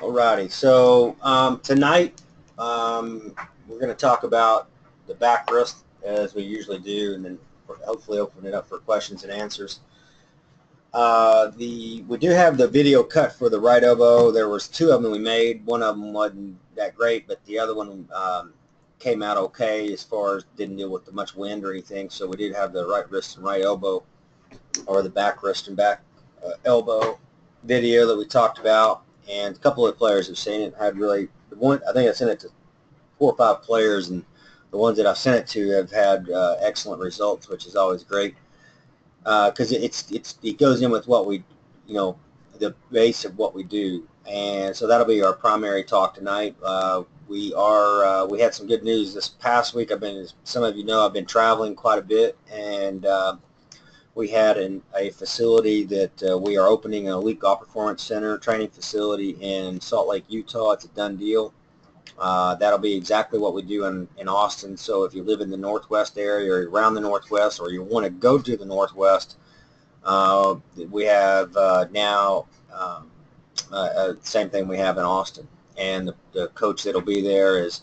Alrighty, so tonight we're going to talk about the back wrist as we usually do, and then hopefully open it up for questions and answers. We do have the video cut for the right elbow. There was two of them we made. One of them wasn't that great, but the other one came out okay as far as didn't deal with much wind or anything. So we did have the right wrist and right elbow, or the back wrist and back elbow video that we talked about. And a couple of players have seen it. Had really one. I think I sent it to 4 or 5 players, and the ones that I've sent it to have had excellent results, which is always great because it goes in with what we, the base of what we do. And so that'll be our primary talk tonight. We had some good news this past week. As some of you know, I've been traveling quite a bit, and we had a facility that we are opening, an elite golf performance center training facility in Salt Lake, Utah. It's a done deal. That'll be exactly what we do in Austin. So if you live in the Northwest area or around the Northwest, or you want to go to the Northwest, we have now same thing we have in Austin. And the coach that'll be there is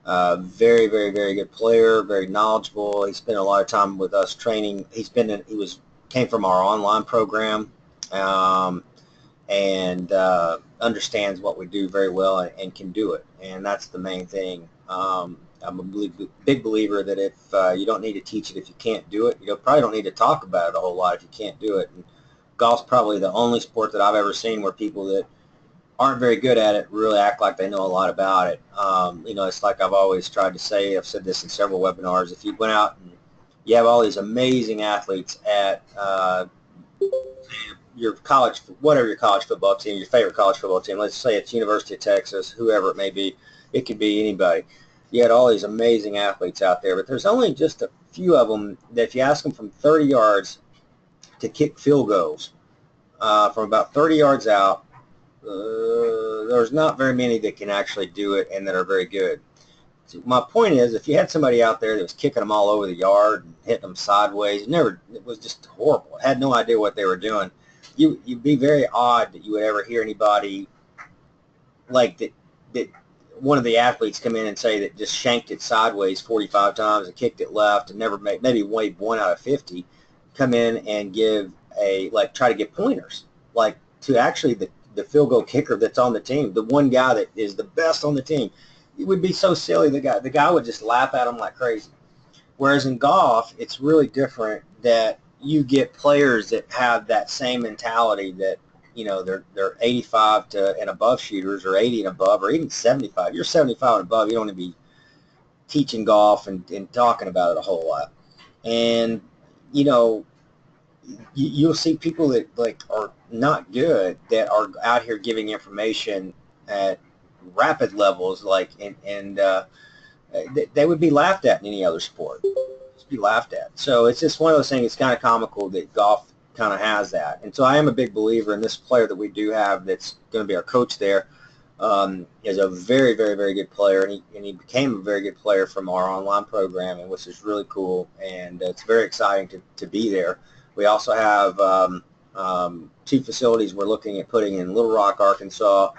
very, very, very good player, very knowledgeable. He spent a lot of time with us training. Came from our online program, and understands what we do very well and can do it. And that's the main thing. I'm a big believer that if you don't need to teach it if you can't do it, you probably don't need to talk about it a whole lot if you can't do it. And golf's probably the only sport that I've ever seen where people that aren't very good at it really act like they know a lot about it. It's like I've always tried to say, I've said this in several webinars, if you went out and you have all these amazing athletes at whatever your college football team, your favorite college football team, let's say it's University of Texas, whoever it may be, it could be anybody. You had all these amazing athletes out there, but there's only just a few of them that if you ask them from 30 yards to kick field goals, from about 30 yards out, there's not very many that can actually do it and that are very good. So my point is, if you had somebody out there that was kicking them all over the yard and hitting them sideways, it was just horrible. Had no idea what they were doing. You'd be very odd that you would ever hear anybody like that one of the athletes come in and say that just shanked it sideways 45 times and kicked it left and never maybe weighed 1 out of 50, come in and try to give pointers, like to actually the field goal kicker that's on the team, the one guy that is the best on the team. It would be so silly. The guy would just laugh at him like crazy. Whereas in golf, it's really different that you get players that have that same mentality that, they're 85 and above shooters, or 80 and above, or even 75. You're 75 and above, you don't want to be teaching golf and talking about it a whole lot. And, you'll see people that are not good that are out here giving information at rapid levels, and they would be laughed at in any other sport. Just be laughed at. So it's just one of those things. It's kind of comical that golf kind of has that. And so I am a big believer in this player that we do have that's going to be our coach there. Is a very, very, very good player, and he became a very good player from our online program, and which is really cool, and it's very exciting to be there. We also have 2 facilities we're looking at putting in Little Rock, Arkansas.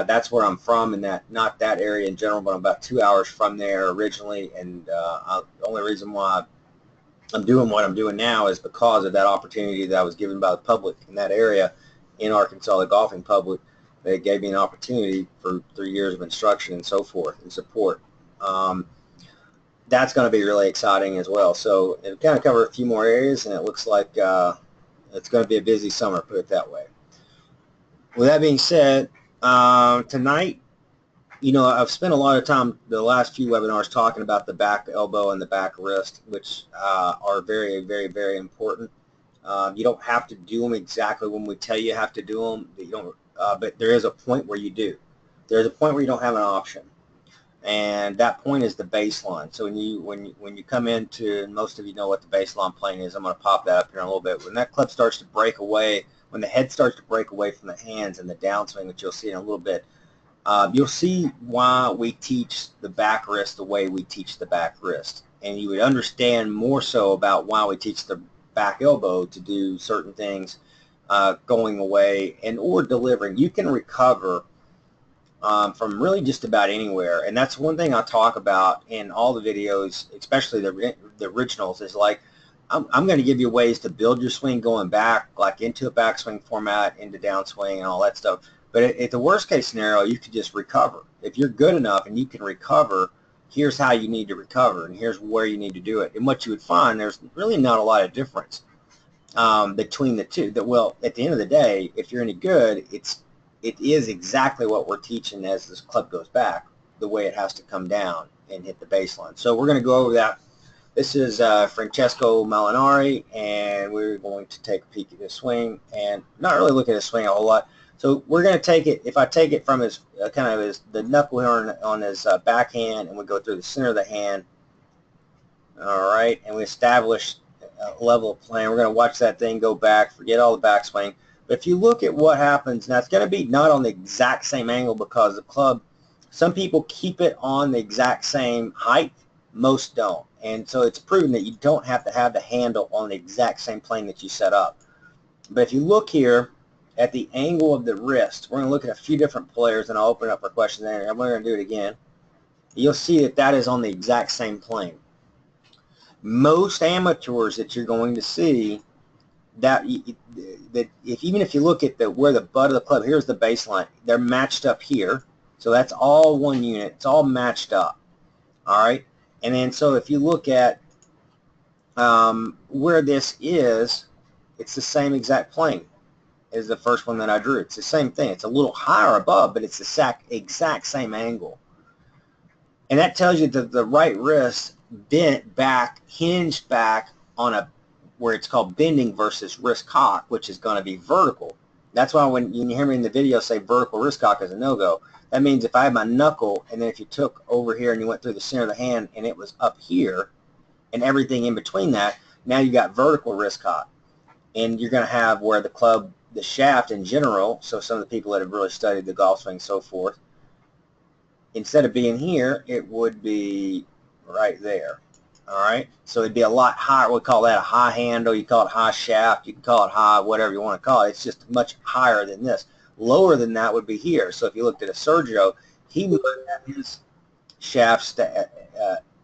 That's where I'm from, and not that area in general, but I'm about 2 hours from there originally. And the only reason why I'm doing what I'm doing now is because of that opportunity that I was given by the public in that area in Arkansas, the golfing public. They gave me an opportunity for 3 years of instruction and so forth and support. That's going to be really exciting as well. So it'll kind of cover a few more areas, and it looks like it's going to be a busy summer, put it that way. With that being said, tonight, I've spent a lot of time the last few webinars talking about the back elbow and the back wrist, which are very, very, very important. You don't have to do them exactly when we tell you have to do them. But there is a point where you do. There's a point where you don't have an option, and that point is the baseline. So when you come into, and most of you know what the baseline plane is. I'm going to pop that up here in a little bit. When that club starts to break away, when the head starts to break away from the hands and the downswing, which you'll see in a little bit, you'll see why we teach the back wrist the way we teach the back wrist, and you would understand more so about why we teach the back elbow to do certain things, going away and or delivering. You can recover from really just about anywhere. And that's one thing I talk about in all the videos, especially the originals, is like, I'm going to give you ways to build your swing going back, like into a backswing format, into downswing and all that stuff. But at the worst case scenario, you could just recover. If you're good enough and you can recover, here's how you need to recover, and here's where you need to do it. And what you would find, there's really not a lot of difference between the two. That, well, at the end of the day, if you're any good, it is exactly what we're teaching as this club goes back, the way it has to come down and hit the baseline. So we're going to go over that. This is Francesco Molinari, and we're going to take a peek at his swing, and not really look at his swing a whole lot. So we're going to take it, if I take it from his kind of the knuckle here on his backhand, and we go through the center of the hand, all right, and we establish a level of playing. We're going to watch that thing go back, forget all the backswing. But if you look at what happens, now it's going to be not on the exact same angle because the club, some people keep it on the exact same height, most don't. And so it's proven that you don't have to have the handle on the exact same plane that you set up. But if you look here at the angle of the wrist, we're going to look at a few different players, and I'll open up for questions there, and we're going to do it again. You'll see that that is on the exact same plane. Most amateurs that you're going to see, that if even if you look at where the butt of the club, here's the baseline, they're matched up here. So that's all one unit. It's all matched up. All right. And then so if you look at where this is, it's the same exact plane as the first one that I drew. It's the same thing. It's a little higher above, but it's the exact same angle. And that tells you that the right wrist bent back, hinged back on a where it's called bending versus wrist cock, which is going to be vertical. That's why when you hear me in the video say vertical wrist cock is a no-go, that means if I have my knuckle, and then if you took over here and you went through the center of the hand and it was up here and everything in between that, now you got vertical wrist cock. And you're going to have where the club, the shaft in general, so some of the people that have really studied the golf swing and so forth, instead of being here, it would be right there. All right, so it'd be a lot higher. We call that a high handle. You call it high shaft. You can call it high, whatever you want to call it. It's just much higher than this. Lower than that would be here. So if you looked at a Sergio, he would have his shafts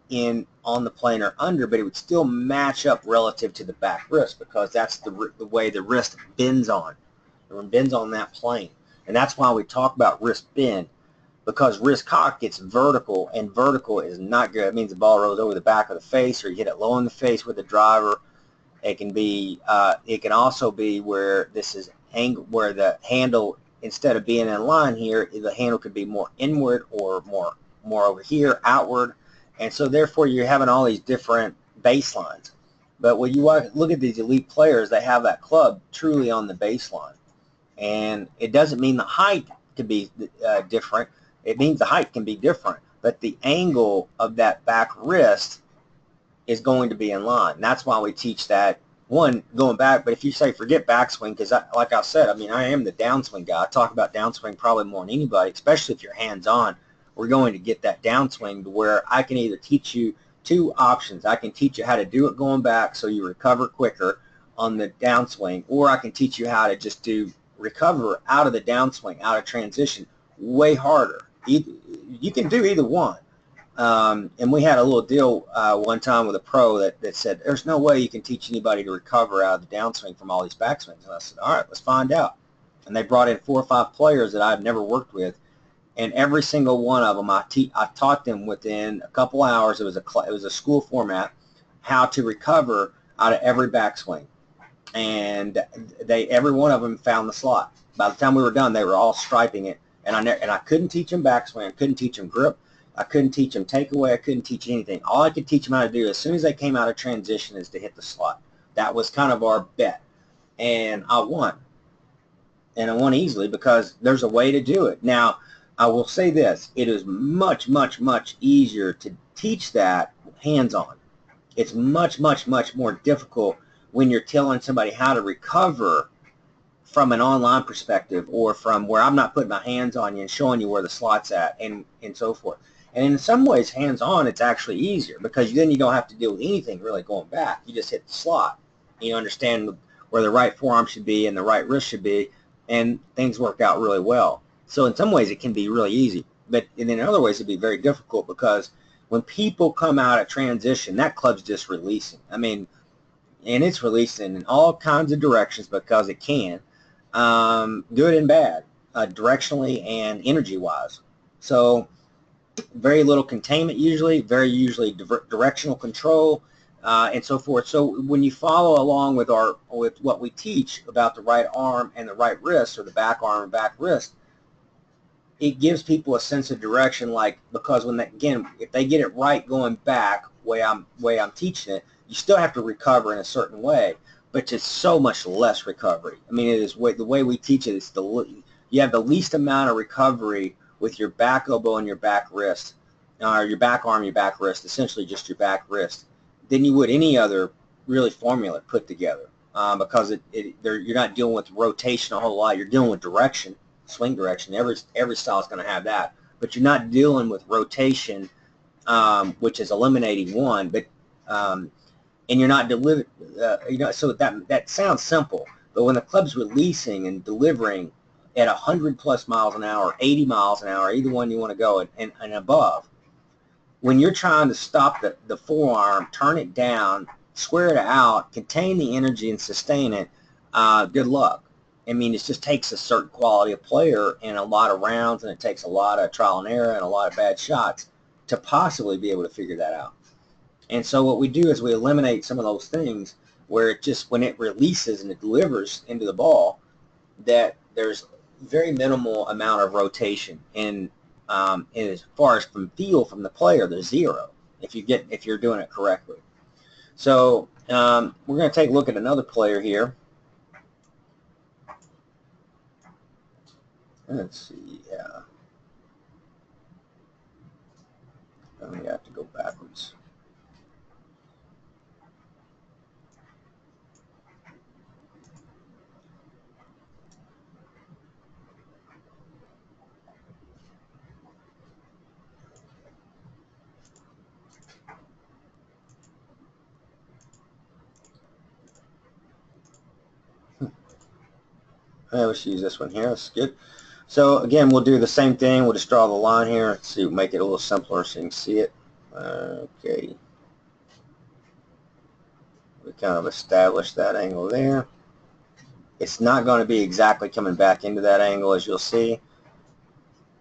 in on the plane or under, but it would still match up relative to the back wrist because that's the way the wrist bends on. It bends on that plane, and that's why we talk about wrist bend. Because wrist cock gets vertical, and vertical is not good. It means the ball rolls over the back of the face, or you hit it low in the face with the driver. It can be. It can also be where this is angle, where the handle, instead of being in line here, the handle could be more inward or more over here, outward, and so therefore you're having all these different baselines. But when you look at these elite players, they have that club truly on the baseline, and it doesn't mean the height could be different. It means the height can be different, but the angle of that back wrist is going to be in line. That's why we teach that, one, going back. But if you say forget backswing, because like I said, I mean, I am the downswing guy. I talk about downswing probably more than anybody, especially if you're hands-on. We're going to get that downswing to where I can either teach you two options. I can teach you how to do it going back so you recover quicker on the downswing, or I can teach you how to just recover out of the downswing, out of transition, way harder. You can do either one. And we had a little deal one time with a pro that said, there's no way you can teach anybody to recover out of the downswing from all these backswings. And I said, all right, let's find out. And they brought in 4 or 5 players that I've never worked with, and every single one of them, I taught them within a couple hours. It was a school format, how to recover out of every backswing. And every one of them found the slot. By the time we were done, they were all striping it. And I couldn't teach them backswing. I couldn't teach them grip. I couldn't teach them takeaway. I couldn't teach anything. All I could teach them how to do as soon as they came out of transition is to hit the slot. That was kind of our bet. And I won. And I won easily because there's a way to do it. Now, I will say this. It is much, much, much easier to teach that hands-on. It's much, much, much more difficult when you're telling somebody how to recover from an online perspective, or from where I'm not putting my hands on you and showing you where the slot's at, and so forth. And in some ways, hands-on, it's actually easier because then you don't have to deal with anything really going back. You just hit the slot. You understand where the right forearm should be and the right wrist should be, and things work out really well. So in some ways it can be really easy, but in other ways it'd be very difficult, because when people come out of transition, that club's just releasing. I mean, and it's releasing in all kinds of directions because it can, good and bad, directionally and energy-wise. So very little containment usually, very usually directional control, and so forth. So when you follow along with what we teach about the right arm and the right wrist, or the back arm and back wrist, it gives people a sense of direction, like, because when again, if they get it right going back, way I'm teaching it, you still have to recover in a certain way, but just so much less recovery. I mean, it is the way we teach it is you have the least amount of recovery with your back elbow and your back wrist, or your back arm, your back wrist, essentially just your back wrist, than you would any other really formula put together, because you're not dealing with rotation a whole lot. You're dealing with direction, swing direction. Every style is going to have that, but you're not dealing with rotation, which is eliminating one, but and you're not delivering. So that sounds simple, but when the club's releasing and delivering at 100+ miles an hour, 80 miles an hour, either one you want to go, and above, when you're trying to stop the forearm, turn it down, square it out, contain the energy and sustain it, good luck. I mean, it just takes a certain quality of player and a lot of rounds, and it takes a lot of trial and error and a lot of bad shots to possibly be able to figure that out. And so what we do is we eliminate some of those things where it just, when it releases and it delivers into the ball, that there's very minimal amount of rotation. And as far as from feel from the player, there's zero if you're doing it correctly. So we're going to take a look at another player here. Let's see. We have to go backwards. Let's use this one here. That's good. So again, we'll do the same thing. We'll just draw the line here. Let's see, we'll make it a little simpler so you can see it. Okay. We kind of established that angle there. It's not going to be exactly coming back into that angle, as you'll see.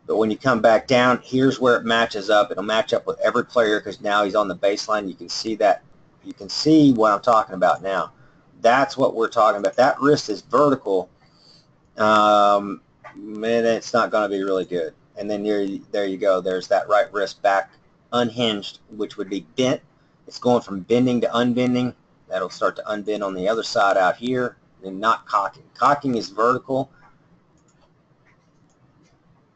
But when you come back down, here's where it matches up. It'll match up with every player because now he's on the baseline. You can see that. You can see what I'm talking about now. That's what we're talking about. That wrist is vertical. And it's not going to be really good. And then there you go. There's that right wrist back unhinged, which would be bent. It's going from bending to unbending. That'll start to unbend on the other side out here, and not cocking. Cocking is vertical.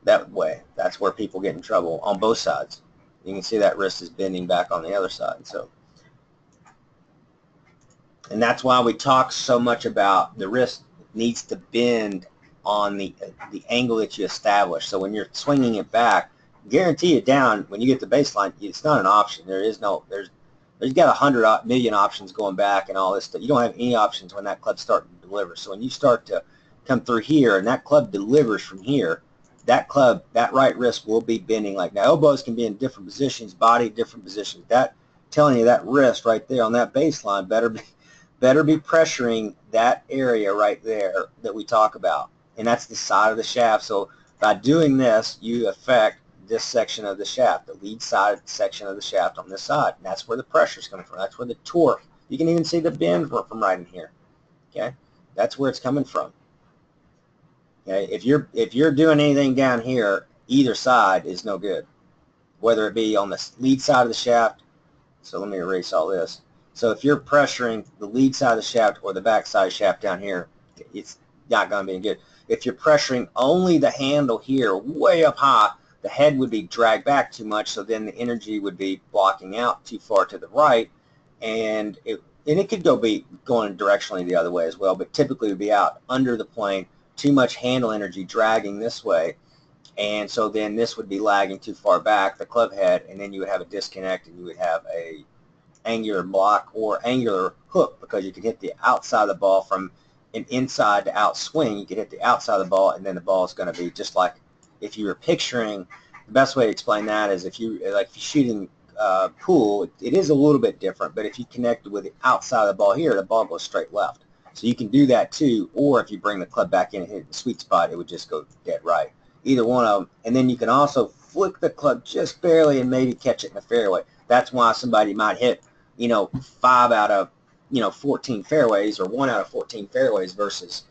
That way, that's where people get in trouble on both sides. You can see that wrist is bending back on the other side. So, and that's why we talk so much about the wrist needs to bend on the angle that you establish. So when you're swinging it back, guarantee it down when you get the baseline. It's not an option. There's got 100 million options going back and all this stuff. You don't have any options when that club's starting to deliver. So when you start to come through here and that club delivers from here, that right wrist will be bending like now. Elbows can be in different positions, body different positions. That telling you that wrist right there on that baseline better be pressuring that area right there that we talk about. And that's the side of the shaft. So by doing this, you affect this section of the shaft, the lead side section of the shaft on this side. And that's where the pressure is coming from. That's where the torque. You can even see the bend from right in here. Okay, that's where it's coming from. Okay, if you're doing anything down here, either side is no good, whether it be on the lead side of the shaft. So let me erase all this. So if you're pressuring the lead side of the shaft or the back side of the shaft down here, it's not going to be good. If you're pressuring only the handle here way up high, the head would be dragged back too much, so then the energy would be blocking out too far to the right, and it could be going directionally the other way as well, but typically it would be out under the plane, too much handle energy dragging this way, and so then this would be lagging too far back, the club head, and then you would have a disconnect and you would have a angular block or angular hook, because you can hit the outside of the ball from an inside to out swing. You can hit the outside of the ball, and then the ball is going to be just like if you were picturing, the best way to explain that is if you like if you're shooting pool, it is a little bit different, but if you connect with the outside of the ball here, the ball goes straight left. So you can do that too, or if you bring the club back in and hit the sweet spot, it would just go dead right. Either one of them. And then you can also flick the club just barely and maybe catch it in the fairway. That's why somebody might hit, 5 out of, 14 fairways, or 1 out of 14 fairways versus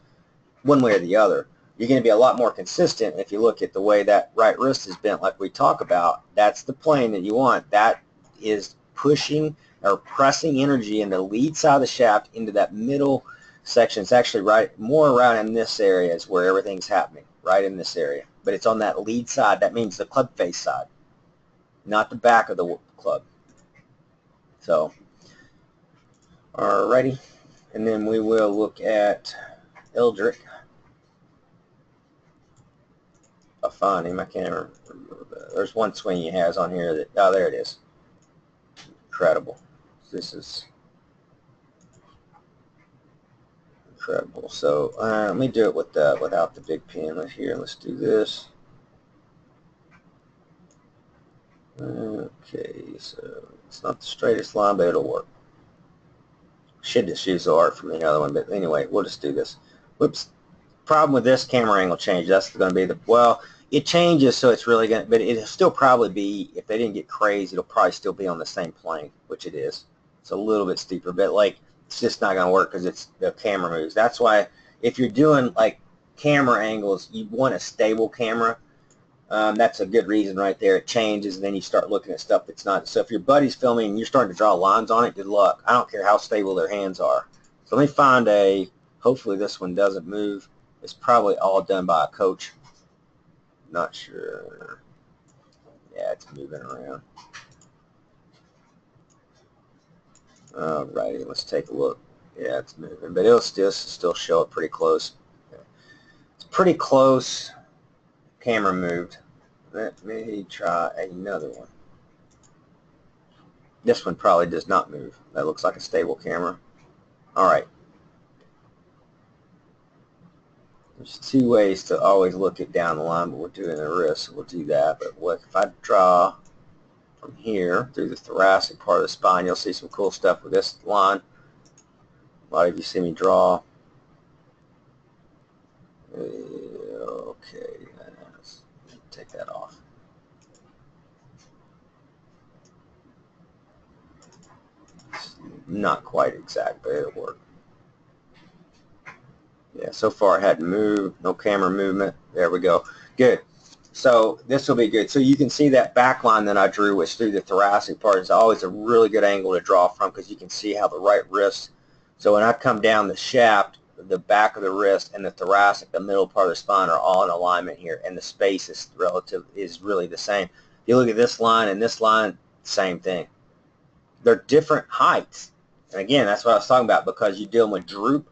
one way or the other. You're going to be a lot more consistent if you look at the way that right wrist is bent like we talk about. That's the plane that you want. That is pushing or pressing energy in the lead side of the shaft into that middle section. It's actually more around in this area is where everything's happening, right in this area. But it's on that lead side. That means the club face side, not the back of the club. So, alrighty. And then we will look at Eldrick. I'll find him. I can't remember. There's one swing he has on here that, oh, there it is. Incredible. This is incredible. So let me do it with without the big pin here. Let's do this. Okay, so it's not the straightest line, but it'll work. Should just use the art from the other one, but anyway, we'll just do this. Whoops. Problem with this camera angle change, that's going to be the, well, it changes, so it's really going to, but it'll still probably be, if they didn't get crazy, it'll probably still be on the same plane, which it is. It's a little bit steeper, but like, it's just not going to work because it's the camera moves. That's why if you're doing like camera angles, you want a stable camera. That's a good reason right there. It changes, and then you start looking at stuff that's not. So if your buddy's filming and you're starting to draw lines on it, good luck. I don't care how stable their hands are. So let me find a, hopefully this one doesn't move. It's probably all done by a coach. Not sure. Yeah, it's moving around. Alrighty, let's take a look. Yeah, it's moving, but it'll still show it pretty close. It's pretty close. Camera moved. Let me try another one. This one probably does not move. That looks like a stable camera. Alright. There's two ways to always look it down the line, but we're doing the wrist, so we'll do that. But what if I draw from here through the thoracic part of the spine, you'll see some cool stuff with this line. A lot of you see me draw. Okay, let's take that off. It's not quite exact, but it'll work. Yeah, so far it hadn't moved, no camera movement. There we go. Good. So this will be good. So you can see that back line that I drew was through the thoracic part. It's always a really good angle to draw from because you can see how the right wrist, so when I come down the shaft, the back of the wrist and the thoracic, the middle part of the spine are all in alignment here, and the space is really the same. If you look at this line and this line, same thing. They're different heights. And again, that's what I was talking about, because you're dealing with droop.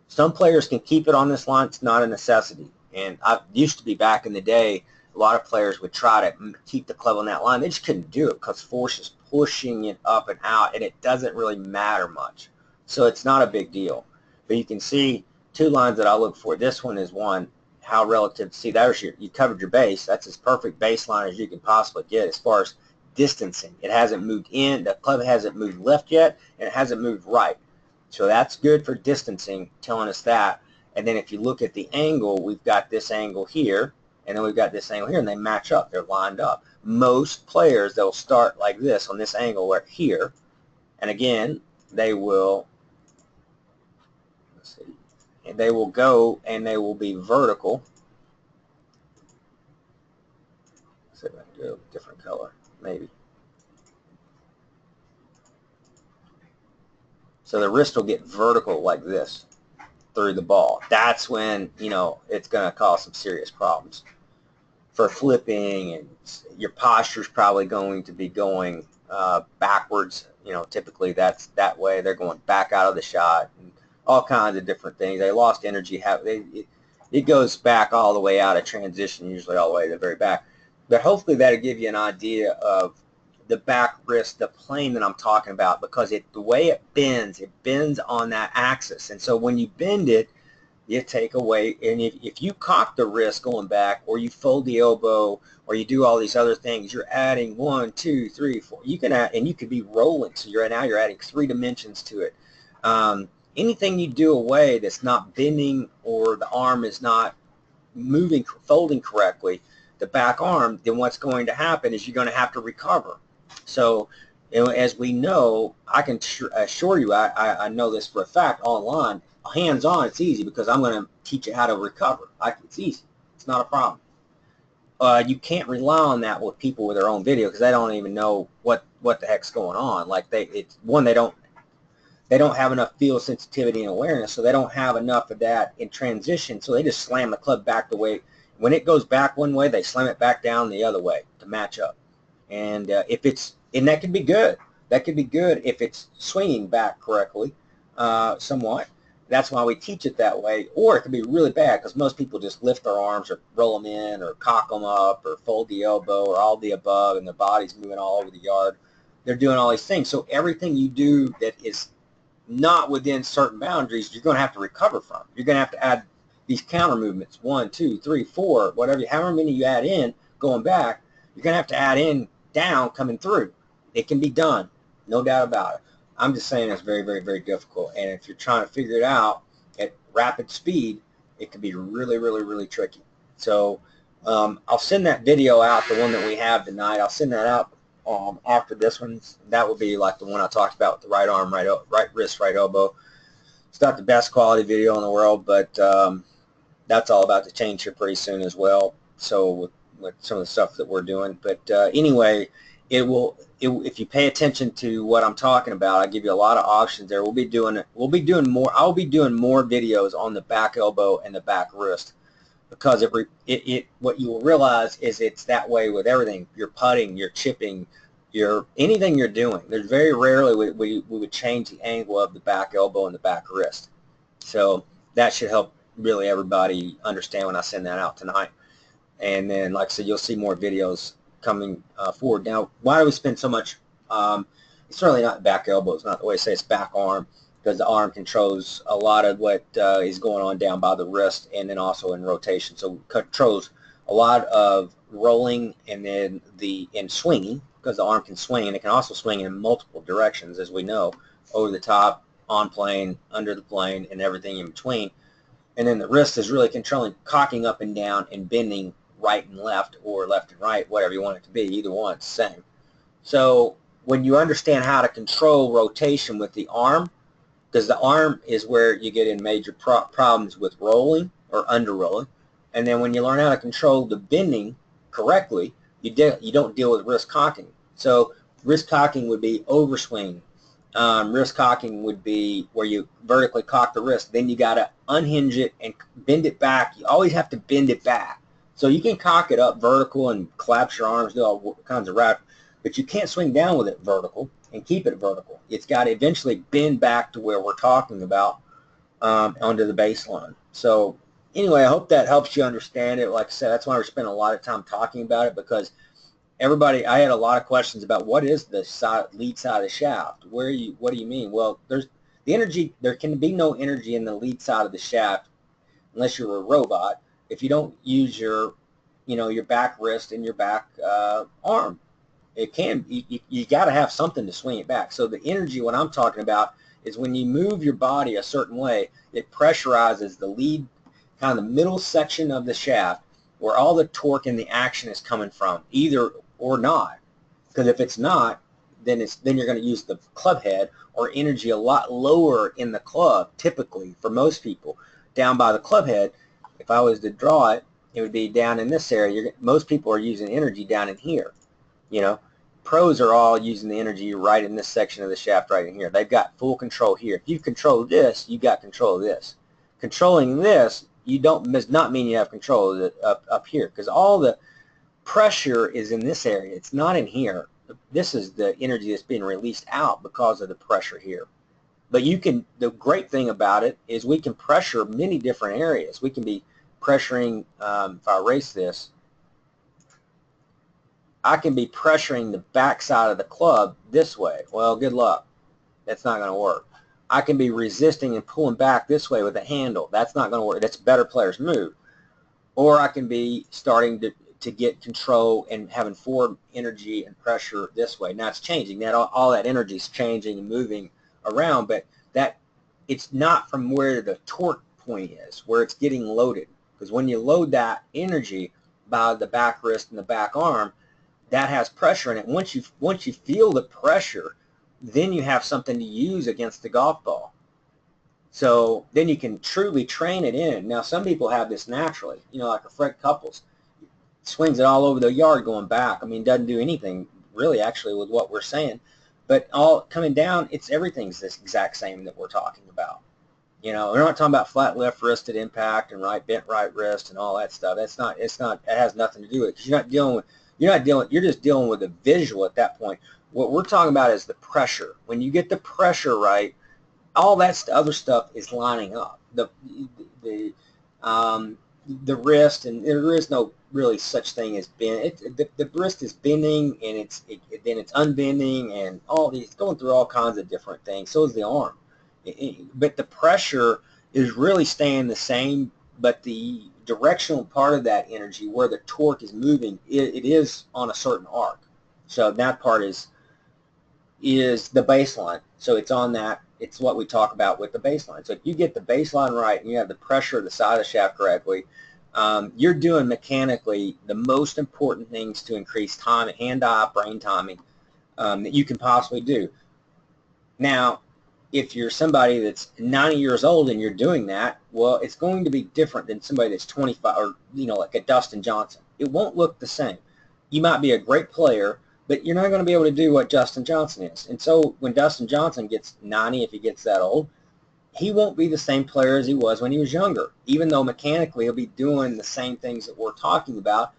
Some players can keep it on this line. It's not a necessity. And I used to be back in the day, a lot of players would try to keep the club on that line. They just couldn't do it because force is pushing it up and out, and it doesn't really matter much. So it's not a big deal. But you can see two lines that I look for. This one is one, how relative, see, there's you covered your base. That's as perfect baseline as you can possibly get as far as distancing. It hasn't moved in, the club hasn't moved left yet, and it hasn't moved right. So that's good for distancing, telling us that. And then if you look at the angle, we've got this angle here, and then we've got this angle here, and they match up. They're lined up. Most players, they'll start like this on this angle right here, and again, they will, let's see, and they will go and they will be vertical. Let's see if I can do a different color, maybe. So the wrist will get vertical like this through the ball. That's when, it's going to cause some serious problems for flipping, and your posture is probably going to be going backwards. Typically that's that way. They're going back out of the shot, and all kinds of different things. They lost energy. It goes back all the way out of transition, usually all the way to the very back. But hopefully that'll give you an idea of the back wrist, the plane that I'm talking about, because the way it bends on that axis. And so when you bend it, you take away, and if you cock the wrist going back, or you fold the elbow, or you do all these other things, you're adding 1, 2, 3, 4. You can add, and you could be rolling. So now you're adding 3 dimensions to it. Anything you do away that's not bending, or the arm is not moving, folding correctly, the back arm, then what's going to happen is you're going to have to recover. So, as we know, I can assure you, I know this for a fact, online, hands-on, it's easy, because I'm going to teach you how to recover. It's easy. It's not a problem. You can't rely on that with people with their own video, because they don't even know what the heck's going on. Like they don't have enough field sensitivity and awareness, so they don't have enough of that in transition, so they just slam the club back the way. When it goes back one way, they slam it back down the other way to match up. And and that could be good. That could be good if it's swinging back correctly, somewhat. That's why we teach it that way. Or it could be really bad, because most people just lift their arms, or roll them in, or cock them up, or fold the elbow, or all the above, and their body's moving all over the yard. They're doing all these things. So everything you do that is not within certain boundaries, you're going to have to recover from. You're going to have to add these counter movements, 1, 2, 3, 4, whatever, however many you add in going back. You're going to have to add in down coming through. It can be done, no doubt about it. I'm just saying it's very, very, very difficult. And if you're trying to figure it out at rapid speed, it can be really, really, really tricky. So I'll send that video out, the one that we have tonight. I'll send that out after this one. That will be like the one I talked about with the right arm, right wrist, right elbow. It's not the best quality video in the world, but that's all about to change here pretty soon as well. So with some of the stuff that we're doing. But anyway, if you pay attention to what I'm talking about, I give you a lot of options there. I'll be doing more videos on the back elbow and the back wrist, because what you will realize is it's that way with everything. You're putting, you're chipping, anything you're doing. There's very rarely we would change the angle of the back elbow and the back wrist. So that should help really everybody understand when I send that out tonight. And then, like I said, you'll see more videos coming forward. Now, why do we spend so much? It's certainly not back elbow. It's not the way I say it's back arm, because the arm controls a lot of what is going on down by the wrist, and then also in rotation. So it controls a lot of rolling, and then in swinging, because the arm can swing, and it can also swing in multiple directions, as we know, over the top, on plane, under the plane, and everything in between. And then the wrist is really controlling cocking up and down and bending right and left, or left and right, whatever you want it to be. Either one, it's the same. So when you understand how to control rotation with the arm, because the arm is where you get in major problems with rolling or under rolling, and then when you learn how to control the bending correctly, you don't deal with wrist cocking. So wrist cocking would be overswing. Wrist cocking would be where you vertically cock the wrist. Then you got to unhinge it and bend it back. You always have to bend it back. So you can cock it up vertical and collapse your arms, do all kinds of rap, but you can't swing down with it vertical and keep it vertical. It's got to eventually bend back to where we're talking about, onto the baseline. So anyway, I hope that helps you understand it. Like I said, that's why we're spending a lot of time talking about it, because I had a lot of questions about what is the lead side of the shaft. What do you mean? Well, there can be no energy in the lead side of the shaft unless you're a robot, if you don't use your back wrist and your back arm. You got to have something to swing it back. So the energy, what I'm talking about, is when you move your body a certain way, it pressurizes the lead, kind of the middle section of the shaft, where all the torque and the action is coming from, either or not. Because if it's not, then you're going to use the club head, or energy a lot lower in the club, typically for most people, down by the club head. If I was to draw it, it would be down in this area. Most people are using energy down in here. Pros are all using the energy right in this section of the shaft right in here. They've got full control here. If you control this, you got control of this. Controlling this, does not mean you have control of it up here, because all the pressure is in this area. It's not in here. This is the energy that's being released out because of the pressure here. But the great thing about it is we can pressure many different areas. We can be pressuring, if I erase this, I can be pressuring the back side of the club this way. Well, good luck. That's not going to work. I can be resisting and pulling back this way with a handle. That's not going to work. That's a better player's move. Or I can be starting to get control and having forward energy and pressure this way. Now it's changing. That all that energy is changing and moving around, but that it's not from where the torque point is, where it's getting loaded. Because when you load that energy by the back wrist and the back arm, that has pressure in it. Once you feel the pressure, then you have something to use against the golf ball. So then you can truly train it in. Now some people have this naturally, like a Fred Couples, swings it all over the yard going back. I mean, doesn't do anything really actually with what we're saying, but all coming down, everything's this exact same that we're talking about. We're not talking about flat left wristed impact and bent right wrist and all that stuff. It's not. It has nothing to do with it, because you're just dealing with the visual at that point. What we're talking about is the pressure. When you get the pressure right, all that other stuff is lining up. The wrist, and there is no really such thing as bend. The wrist is bending, and then it's unbending, and all these going through all kinds of different things. So is the arm. But the pressure is really staying the same, but the directional part of that energy, where the torque is moving, it is on a certain arc. So that part is the baseline. So it's on that. It's what we talk about with the baseline. So if you get the baseline right and you have the pressure of the side of the shaft correctly, you're doing mechanically the most important things to increase time, hand-eye, brain timing that you can possibly do. Now, if you're somebody that's 90 years old and you're doing that, well, it's going to be different than somebody that's 25, or like a Dustin Johnson. It won't look the same. You might be a great player, but you're not going to be able to do what Dustin Johnson is. And so when Dustin Johnson gets 90, if he gets that old, he won't be the same player as he was when he was younger, even though mechanically he'll be doing the same things that we're talking about.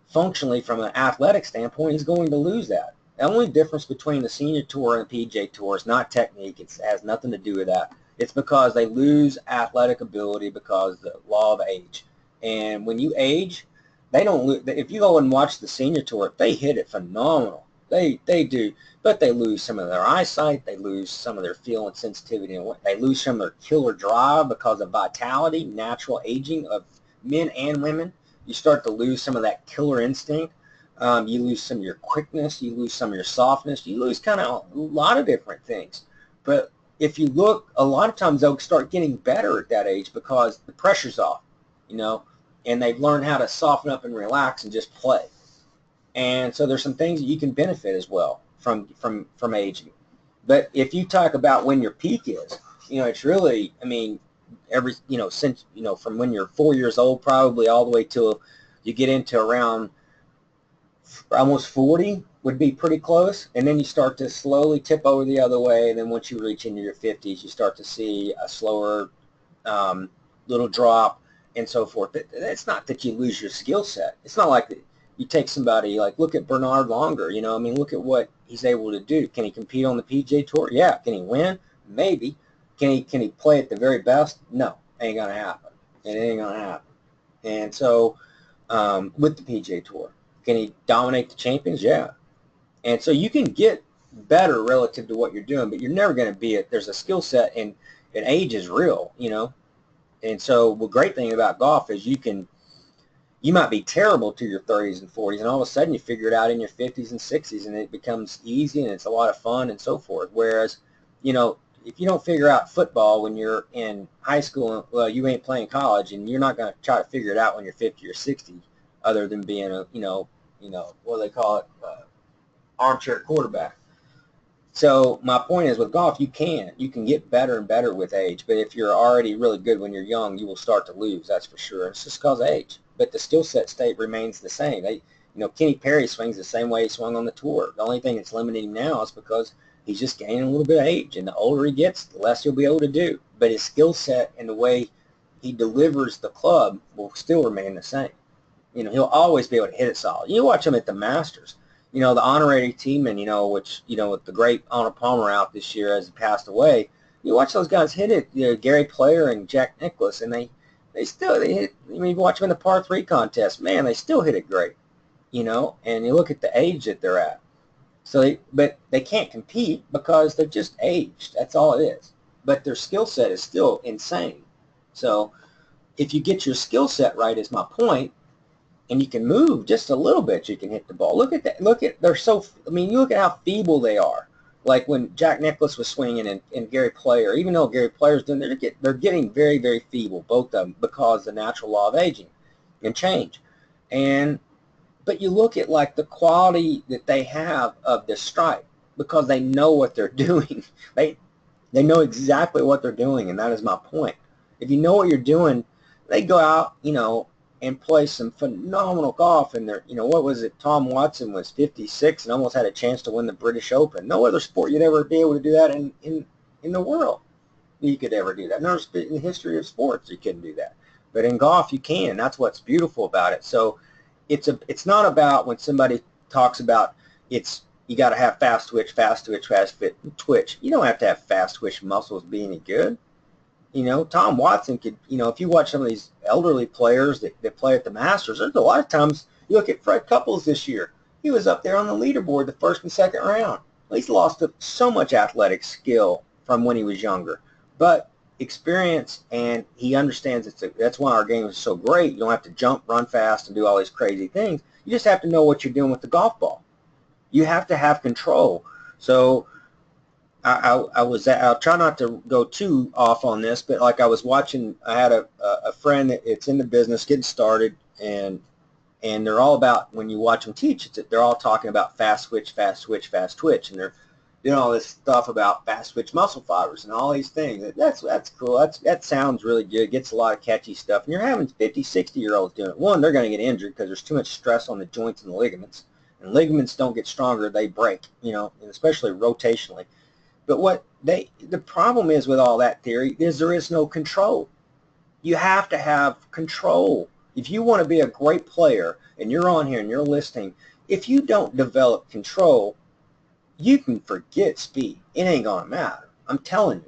Functionally, from an athletic standpoint, he's going to lose that. The only difference between the senior tour and the PGA Tour is not technique. It has nothing to do with that. It's because they lose athletic ability because of the law of age. And when you age, they don't lose. If you go and watch the senior tour, they hit it phenomenal. They do. But they lose some of their eyesight. They lose some of their feel and sensitivity. And they lose some of their killer drive because of vitality, natural aging of men and women. You start to lose some of that killer instinct. You lose some of your quickness, you lose some of your softness, you lose kind of a lot of different things. But if you look, a lot of times they'll start getting better at that age because the pressure's off, and they've learned how to soften up and relax and just play. And so there's some things that you can benefit as well from aging. But if you talk about when your peak is, it's really, since, from when you're 4 years old probably all the way till you get into around almost 40 would be pretty close, and then you start to slowly tip over the other way, and then once you reach into your 50s, you start to see a slower little drop and so forth. But it's not that you lose your skill set. It's not like you take somebody like, look at Bernard Longer, look at what he's able to do. Can he compete on the PGA Tour? Yeah. Can he win? Maybe. Can he play at the very best? No, ain't gonna happen. It ain't gonna happen. And so with the PGA Tour, can he dominate the champions? Yeah. And so you can get better relative to what you're doing, but you're never going to be it. There's a skill set, and age is real, And so the great thing about golf is you might be terrible to your 30s and 40s, and all of a sudden you figure it out in your 50s and 60s, and it becomes easy, and it's a lot of fun and so forth. Whereas, if you don't figure out football when you're in high school, well, you ain't playing college, and you're not going to try to figure it out when you're 50 or 60, other than being a, what do they call it, armchair quarterback. So my point is, with golf, you can get better and better with age. But if you're already really good when you're young, you will start to lose. That's for sure. It's just because of age. But the skill set state remains the same. Kenny Perry swings the same way he swung on the tour. The only thing that's limiting him now is because he's just gaining a little bit of age, and the older he gets, the less he'll be able to do. But his skill set and the way he delivers the club will still remain the same. He'll always be able to hit it solid. You watch him at the Masters. The honorary teamman, which, with the great Arnold Palmer out this year as he passed away, you watch those guys hit it, Gary Player and Jack Nicklaus, and they hit, you watch them in the par 3 contest, man, they still hit it great, and you look at the age that they're at. So but they can't compete because they're just aged. That's all it is. but their skill set is still insane. So if you get your skill set right, is my point, and you can move just a little bit, you can hit the ball. Look at that. Look at, they're so, I mean, you look at how feeble they are. Like when Jack Nicklaus was swinging and Gary Player, even though Gary Player's doing, they're getting very, very feeble, both of them, because of the natural law of aging and change. And but you look at like the quality that they have of this strike, because they know what they're doing. They know exactly what they're doing, and that is my point. If you know what you're doing, they go out, and play some phenomenal golf. And they're, what was it? Tom Watson was 56 and almost had a chance to win the British Open. No other sport you'd ever be able to do that in the world. You could ever do that. No, in the history of sports, you couldn't do that. But in golf, you can. That's what's beautiful about it. So it's not about, when somebody talks about you got to have fast twitch, fast twitch. You don't have to have fast twitch muscles to be any good. Tom Watson could, if you watch some of these elderly players that play at the Masters, there's a lot of times, you look at Fred Couples this year, he was up there on the leaderboard the first and second round. Well, he's lost so much athletic skill from when he was younger, but experience, and he understands that's why our game is so great. You don't have to jump, run fast, and do all these crazy things. You just have to know what you're doing with the golf ball. You have to have control. So I'll try not to go too off on this, but like I was watching, I had a friend that's in the business getting started, and they're all about, when you watch them teach, they're all talking about fast twitch, and they're doing all this stuff about fast twitch muscle fibers and all these things. That's cool. That sounds really good. Gets a lot of catchy stuff. And you're having 50, 60-year-olds doing it. One, they're going to get injured because there's too much stress on the joints and the ligaments. And ligaments don't get stronger, they break, and especially rotationally. But the problem is with all that theory is there is no control. You have to have control. If you want to be a great player, and you're on here and you're listening, if you don't develop control, you can forget speed. It ain't going to matter. I'm telling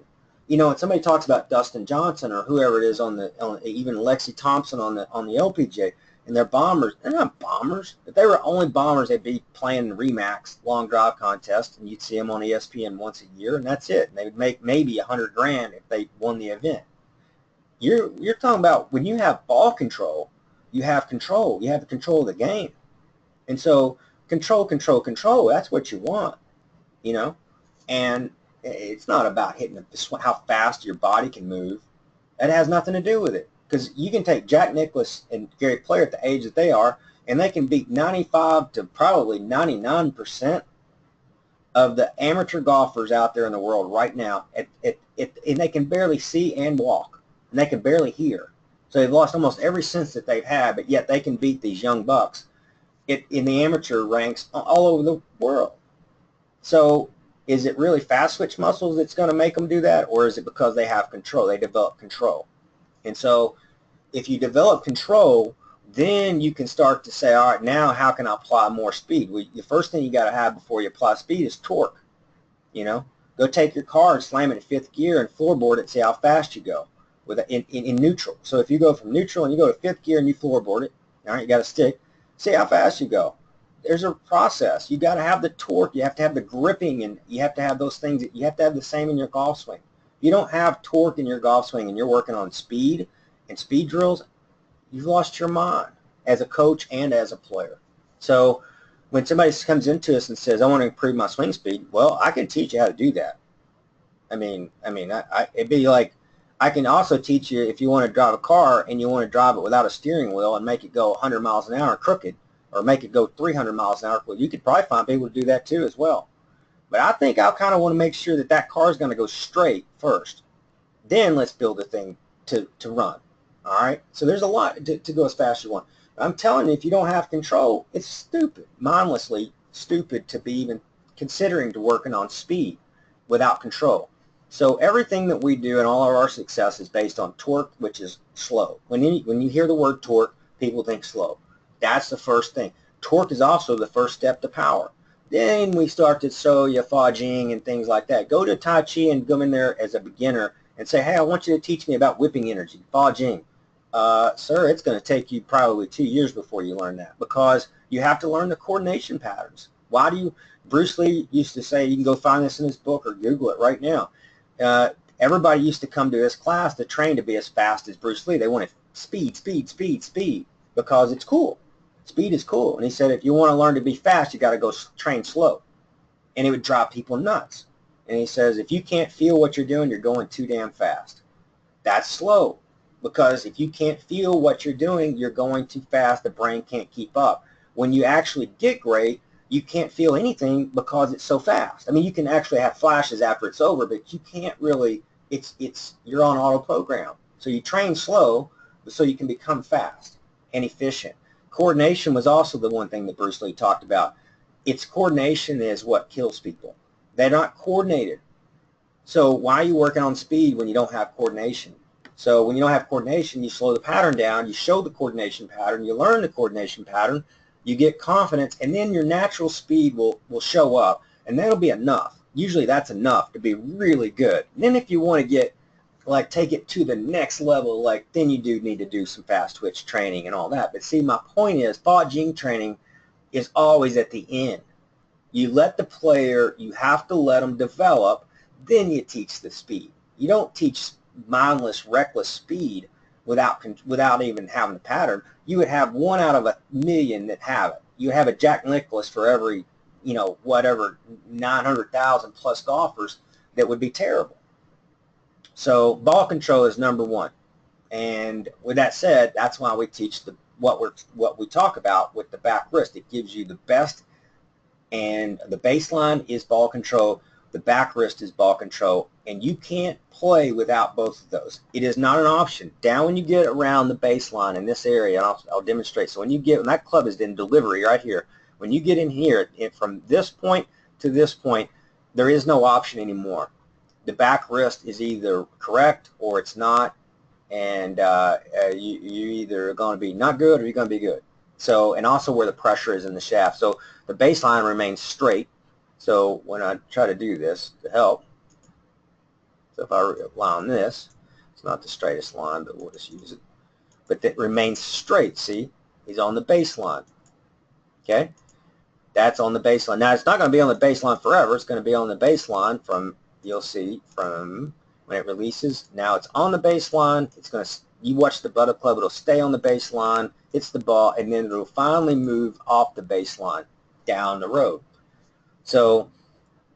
you. And somebody talks about Dustin Johnson or whoever it is on even Lexi Thompson on the LPGA, and they're bombers. They're not bombers. If they were only bombers, they'd be playing the Remax long drive contest, and you'd see them on ESPN once a year, and that's it. And they would make maybe $100,000 if they won the event. You're talking about when you have ball control, you have control. You have control of the game. And so control, that's what you want, And it's not about hitting how fast your body can move. That has nothing to do with it. Because you can take Jack Nicklaus and Gary Player at the age that they are, and they can beat 95 to probably 99% of the amateur golfers out there in the world right now. And they can barely see and walk, and they can barely hear. So they've lost almost every sense that they've had, but yet they can beat these young bucks in the amateur ranks all over the world. So is it really fast switch muscles that's going to make them do that, or is it because they have control? They develop control. And so if you develop control, then you can start to say, all right, now how can I apply more speed? Well, the first thing you got to have before you apply speed is torque. Go take your car and slam it in fifth gear and floorboard it, see how fast you go in neutral. So if you go from neutral and you go to fifth gear and you floorboard it, all right, you got a stick, see how fast you go. There's a process. You got to have the torque. You have to have the gripping, and you have to have those things. You have to have the same in your golf swing. If you don't have torque in your golf swing and you're working on speed and speed drills, you've lost your mind as a coach and as a player. So when somebody comes into us and says, I want to improve my swing speed, well, I can teach you how to do that. It'd be like, I can also teach you, if you want to drive a car and you want to drive it without a steering wheel and make it go 100 miles an hour crooked, or make it go 300 miles an hour, well, you could probably find people to do that too as well. But I think I kind of want to make sure that car is going to go straight first. Then let's build the thing to run. All right? So there's a lot to go as fast as you want. But I'm telling you, if you don't have control, it's stupid, mindlessly stupid to be even considering to working on speed without control. So everything that we do and all of our success is based on torque, which is slow. When you hear the word torque, people think slow. That's the first thing. Torque is also the first step to power. Then we start to show you Fa Jing and things like that. Go to Tai Chi and go in there as a beginner and say, hey, I want you to teach me about whipping energy, Fa Jing. Sir, it's going to take you probably 2 years before you learn that, because you have to learn the coordination patterns. Bruce Lee used to say, you can go find this in his book or Google it right now. Everybody used to come to his class to train to be as fast as Bruce Lee. They wanted speed, speed, speed, speed, because it's cool. Speed is cool. And he said, if you want to learn to be fast, you got to go train slow. And it would drive people nuts. And he says, if you can't feel what you're doing, you're going too damn fast. That's slow, because if you can't feel what you're doing, you're going too fast. The brain can't keep up. When you actually get great, you can't feel anything because it's so fast. I mean, you can actually have flashes after it's over, but you can't really, you're on auto program. So you train slow so you can become fast and efficient. Coordination was also the one thing that Bruce Lee talked about. It's coordination is what kills people. They're not coordinated. So why are you working on speed when you don't have coordination? So when you don't have coordination, you slow the pattern down, you show the coordination pattern, you learn the coordination pattern, you get confidence, and then your natural speed will show up, and that'll be enough. Usually that's enough to be really good. And then if you want to get, like, take it to the next level, like, then you do need to do some fast twitch training and all that. But see, my point is, Fa Jing training is always at the end. You let the player, you have to let them develop, then you teach the speed. You don't teach mindless, reckless speed without even having the pattern. You would have 1 out of 1,000,000 that have it. You have a Jack Nicklaus for every, whatever, 900,000 plus golfers. That would be terrible. So ball control is number one. And with that said, that's why we teach what we talk about with the back wrist. It gives you the best, and the baseline is ball control. The back wrist is ball control, and you can't play without both of those. It is not an option. Down when you get around the baseline in this area, and I'll demonstrate. So when that club is in delivery right here, when you get in here, from this point to this point, there is no option anymore. The back wrist is either correct or it's not, and you either are going to be not good or you're going to be good. So, and also where the pressure is in the shaft. So the baseline remains straight. So when I try to do this to help, so if I lie on this, it's not the straightest line, but we'll just use it. But it remains straight, see? He's on the baseline. Okay? That's on the baseline. Now, it's not going to be on the baseline forever. It's going to be on the baseline from, you'll see, from when it releases. Now it's on the baseline. It's going to, you watch the butt of the club, it'll stay on the baseline, hits the ball, and then it'll finally move off the baseline down the road. So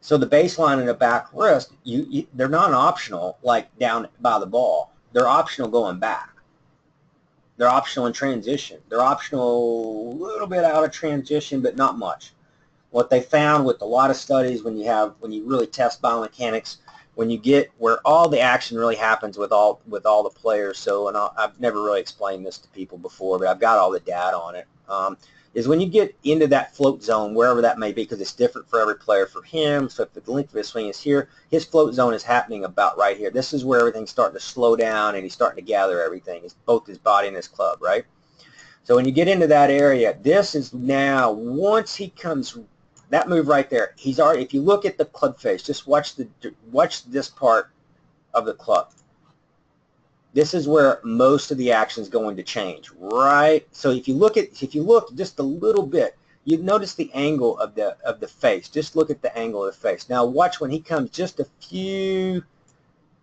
the baseline and the back wrist, they're not optional like down by the ball. They're optional going back. They're optional in transition. They're optional a little bit out of transition, but not much. What they found with a lot of studies, when you really test biomechanics, when you get where all the action really happens with all the players. So, and I've never really explained this to people before, but I've got all the data on it. Is when you get into that float zone, wherever that may be, because it's different for every player. For him, so if the length of his swing is here, his float zone is happening about right here. This is where everything's starting to slow down, and he's starting to gather everything. It's both his body and his club, right? So when you get into that area, this is now, once he comes, that move right there, he's already, if you look at the club face, just watch this part of the club. This is where most of the action is going to change, right? So if you look just a little bit, you notice the angle of the face. Just look at the angle of the face. Now watch when he comes just a few,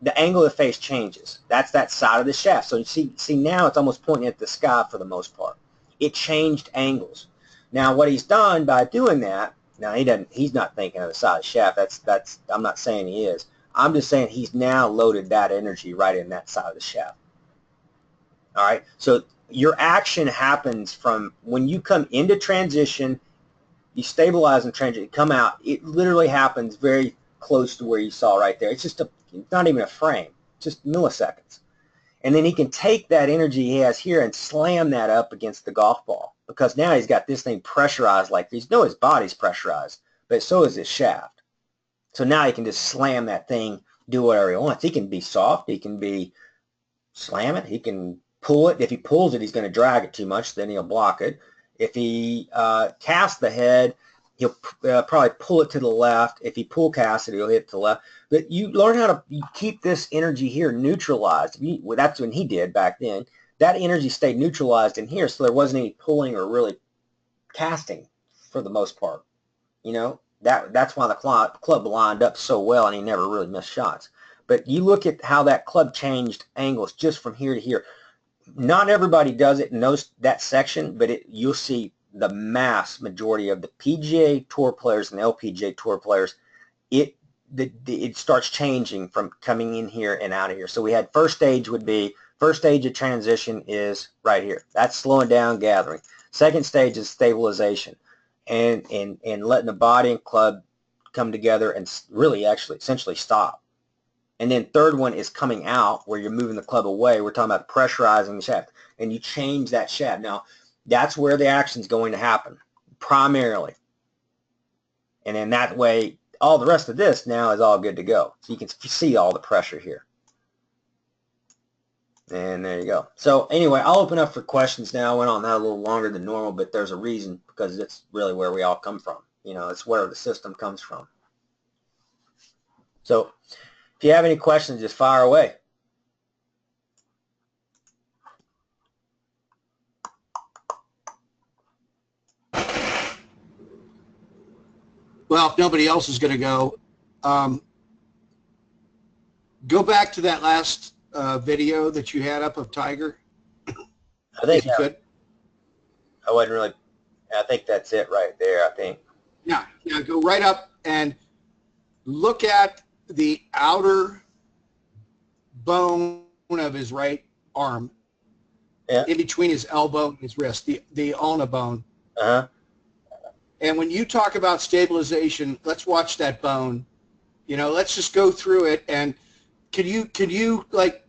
the angle of the face changes. That's that side of the shaft. So you see now it's almost pointing at the sky for the most part. It changed angles. Now what he's done by doing that, now he's not thinking of the side of the shaft. That's I'm not saying he is. I'm just saying he's now loaded that energy right in that side of the shaft. All right, so your action happens from when you come into transition, you stabilize in transition, come out, it literally happens very close to where you saw right there. It's just not even a frame, just milliseconds. And then he can take that energy he has here and slam that up against the golf ball, because now he's got this thing pressurized like this. No, his body's pressurized, but so is his shaft. So now he can just slam that thing, do whatever he wants. He can be soft. He can be slam it. He can pull it. If he pulls it, he's going to drag it too much. Then he'll block it. If he casts the head, he'll probably pull it to the left. If he pull casts it, he'll hit to the left. But you learn how to keep this energy here neutralized. Well, that's when he did back then. That energy stayed neutralized in here, so there wasn't any pulling or really casting for the most part. You know, that's why the club lined up so well and he never really missed shots. But you look at how that club changed angles just from here to here. Not everybody does it in that section, but you'll see the mass majority of the PGA Tour players and LPGA Tour players, it starts changing from coming in here and out of here. So we had first stage of transition is right here. That's slowing down, gathering. Second stage is stabilization and letting the body and club come together and really actually essentially stop. And then third one is coming out, where you're moving the club away. We're talking about pressurizing the shaft, and you change that shaft. Now, that's where the action is going to happen primarily. And then that way, all the rest of this now is all good to go. So you can see all the pressure here. And there you go. So anyway, I'll open up for questions now. I went on that a little longer than normal, but there's a reason, because it's really where we all come from. You know, it's where the system comes from. So if you have any questions, just fire away. Well, if nobody else is going to go back to that last video that you had up of Tiger. I think you could. I wasn't really. I think that's it right there. I think. Yeah. Go right up and look at the outer bone of his right arm, in between his elbow and his wrist, the ulna bone. Uh-huh. And when you talk about stabilization, let's watch that bone. You know, let's just go through it. And could you like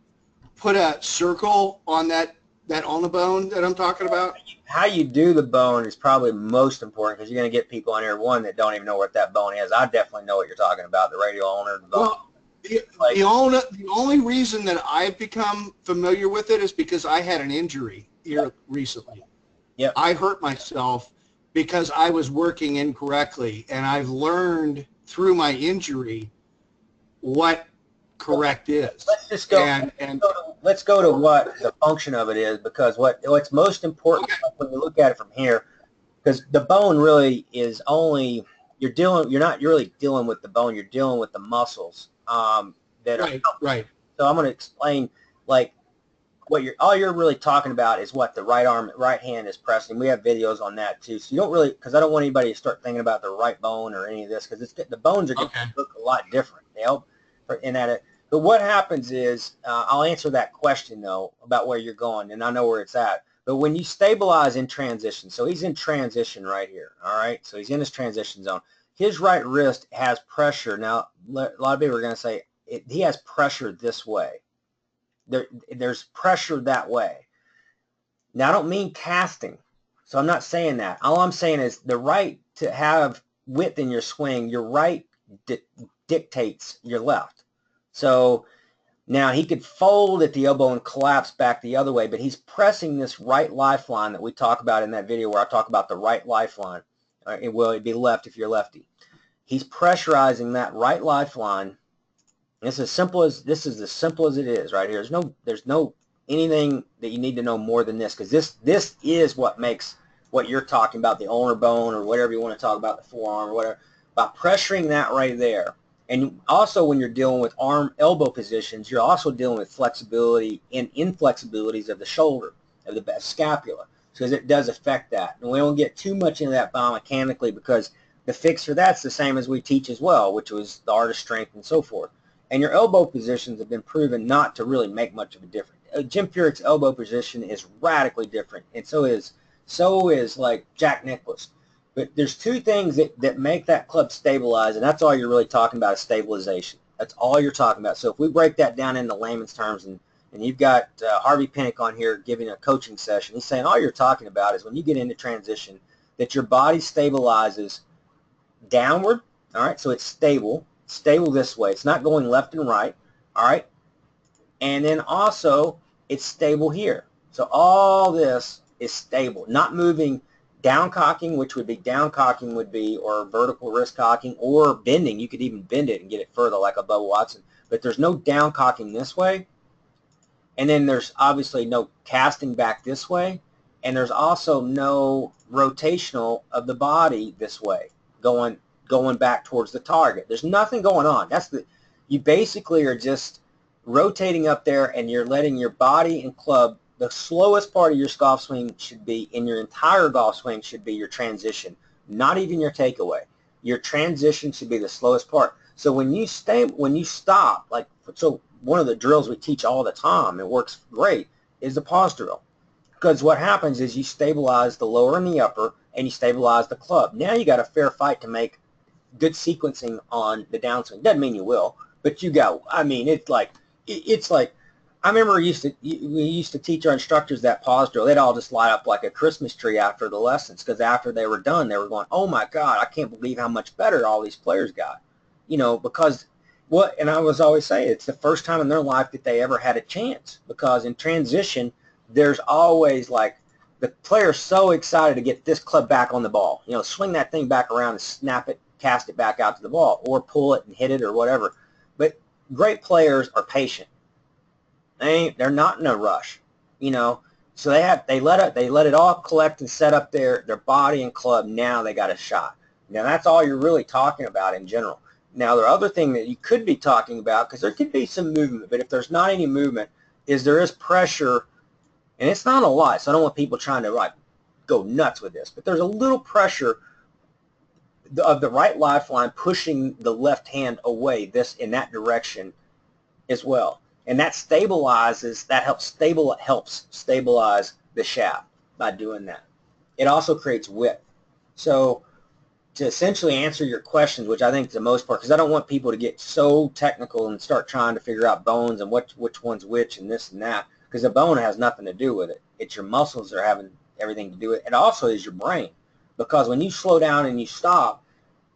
put a circle on that ulna bone that I'm talking about? How you do the bone is probably most important, because you're going to get people on here, one, that don't even know what that bone is. I definitely know what you're talking about, the radial ulnar bone. Well, the only reason that I've become familiar with it is because I had an injury here recently. Yep. I hurt myself because I was working incorrectly, and I've learned through my injury what correct is. Let's just go. Let's go to what the function of it is, because what's most important when you look at it from here, because the bone really is only you're not really dealing with the bone, you're dealing with the muscles that are right. So I'm going to explain like all you're really talking about is what the right hand is pressing. We have videos on that too, so you don't really, because I don't want anybody to start thinking about the right bone or any of this, because the bones are going to look a lot different. They help in that. But what happens is, I'll answer that question, though, about where you're going, and I know where it's at. But when you stabilize in transition, so he's in transition right here, all right? So he's in his transition zone. His right wrist has pressure. Now, a lot of people are going to say, he has pressure this way. There's pressure that way. Now, I don't mean casting, so I'm not saying that. All I'm saying is the right to have width in your swing, your right dictates your left. So now he could fold at the elbow and collapse back the other way, but he's pressing this right lifeline that we talk about in that video, where I talk about the right lifeline. It'd be left if you're lefty. He's pressurizing that right lifeline. This is as simple as it is right here. There's no anything that you need to know more than this, because this is what makes what you're talking about, the ulnar bone or whatever you want to talk about, the forearm or whatever. By pressuring that right there. And also when you're dealing with elbow positions, you're also dealing with flexibility and inflexibilities of the shoulder, of the scapula, because it does affect that. And we don't get too much into that biomechanically, because the fix for that's the same as we teach as well, which was the art of strength and so forth. And your elbow positions have been proven not to really make much of a difference. Jim Furyk's elbow position is radically different, and so is like Jack Nicklaus. But there's two things that make that club stabilize, and that's all you're really talking about is stabilization. That's all you're talking about. So if we break that down into layman's terms, and you've got Harvey Pinnock on here giving a coaching session, he's saying all you're talking about is when you get into transition, that your body stabilizes downward, all right? So it's stable this way. It's not going left and right, all right? And then also it's stable here. So all this is stable, not moving. Down cocking, which would be, or vertical wrist cocking, or bending. You could even bend it and get it further like a Bubba Watson. But there's no down cocking this way. And then there's obviously no casting back this way. And there's also no rotational of the body this way, going back towards the target. There's nothing going on. You basically are just rotating up there, and you're letting your body and club, the slowest part of your golf swing should be, in your entire golf swing, should be your transition, not even your takeaway. Your transition should be the slowest part. So when you stop, like, so one of the drills we teach all the time, it works great, is the pause drill. Because what happens is you stabilize the lower and the upper, and you stabilize the club. Now you got a fair fight to make good sequencing on the downswing. Doesn't mean you will, but you got, I mean, it's like, I remember we used to teach our instructors that pause drill. They'd all just light up like a Christmas tree after the lessons, because after they were done, they were going, oh my God, I can't believe how much better all these players got. You know, because and I was always saying, it's the first time in their life that they ever had a chance, because in transition, there's always like, the player's so excited to get this club back on the ball. You know, swing that thing back around and snap it, cast it back out to the ball, or pull it and hit it or whatever. But great players are patient. They're not in a rush, you know. So they let it all collect and set up their body and club. Now they got a shot. Now that's all you're really talking about in general. Now the other thing that you could be talking about, because there could be some movement, but if there's not any movement, is there is pressure, and it's not a lot. So I don't want people trying to like go nuts with this, but there's a little pressure of the right lifeline pushing the left hand away in that direction as well. And that stabilizes, that helps stabilize the shaft by doing that. It also creates width. So to essentially answer your questions, which I think is the most part, because I don't want people to get so technical and start trying to figure out bones and which one's which and this and that, because the bone has nothing to do with it. It's your muscles that are having everything to do with it. It also is your brain, because when you slow down and you stop,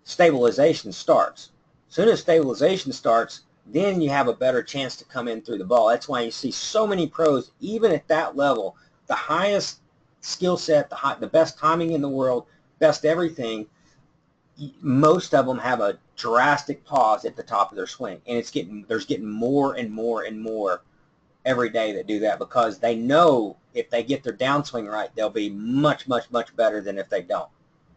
stabilization starts. As soon as stabilization starts, then you have a better chance to come in through the ball. That's why you see so many pros, even at that level, the highest skill set, the best timing in the world, best everything, most of them have a drastic pause at the top of their swing. And there's getting more and more and more every day that do that, because they know if they get their downswing right, they'll be much, much, much better than if they don't.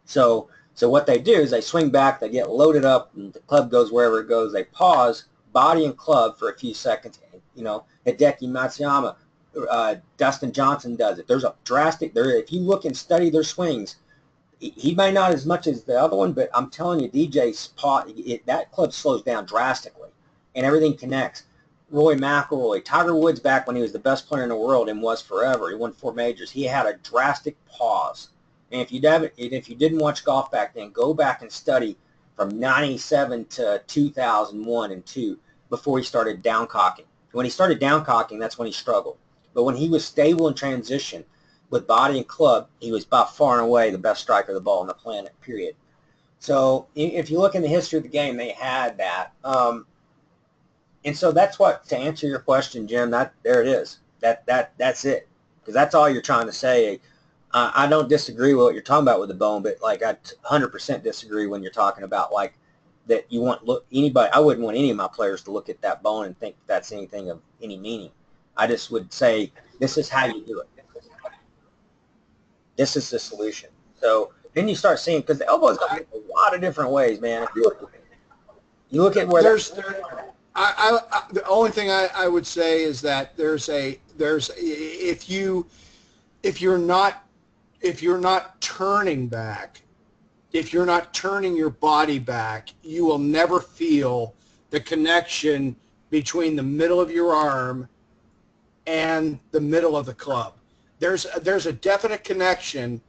So what they do is they swing back, they get loaded up, and the club goes wherever it goes. They pause, body and club, for a few seconds. You know, Hideki Matsuyama, Dustin Johnson does it. There's a drastic, if you look and study their swings, he may not as much as the other one, but I'm telling you, DJ's that club slows down drastically, and everything connects. Roy McIlroy, Tiger Woods, back when he was the best player in the world and was forever, he won 4 majors, he had a drastic pause. And if you didn't watch golf back then, go back and study from 97 to 2001 and 2 before he started downcocking. When he started downcocking, that's when he struggled. But when he was stable in transition with body and club, he was by far and away the best striker of the ball on the planet, period. So if you look in the history of the game, they had that. And so that's what, to answer your question, Jim, there it is. That's it. Because that's all you're trying to say. I don't disagree with what you're talking about with the bone, but like I 100% disagree when you're talking about like that you want anybody. I wouldn't want any of my players to look at that bone and think that's anything of any meaning. I just would say this is how you do it. This is the solution. So then you start seeing, because the elbow's got a lot of different ways, man. If you look at where the only thing I would say is that if you're not turning back, if you're not turning your body back, you will never feel the connection between the middle of your arm and the middle of the club. There's a definite connection,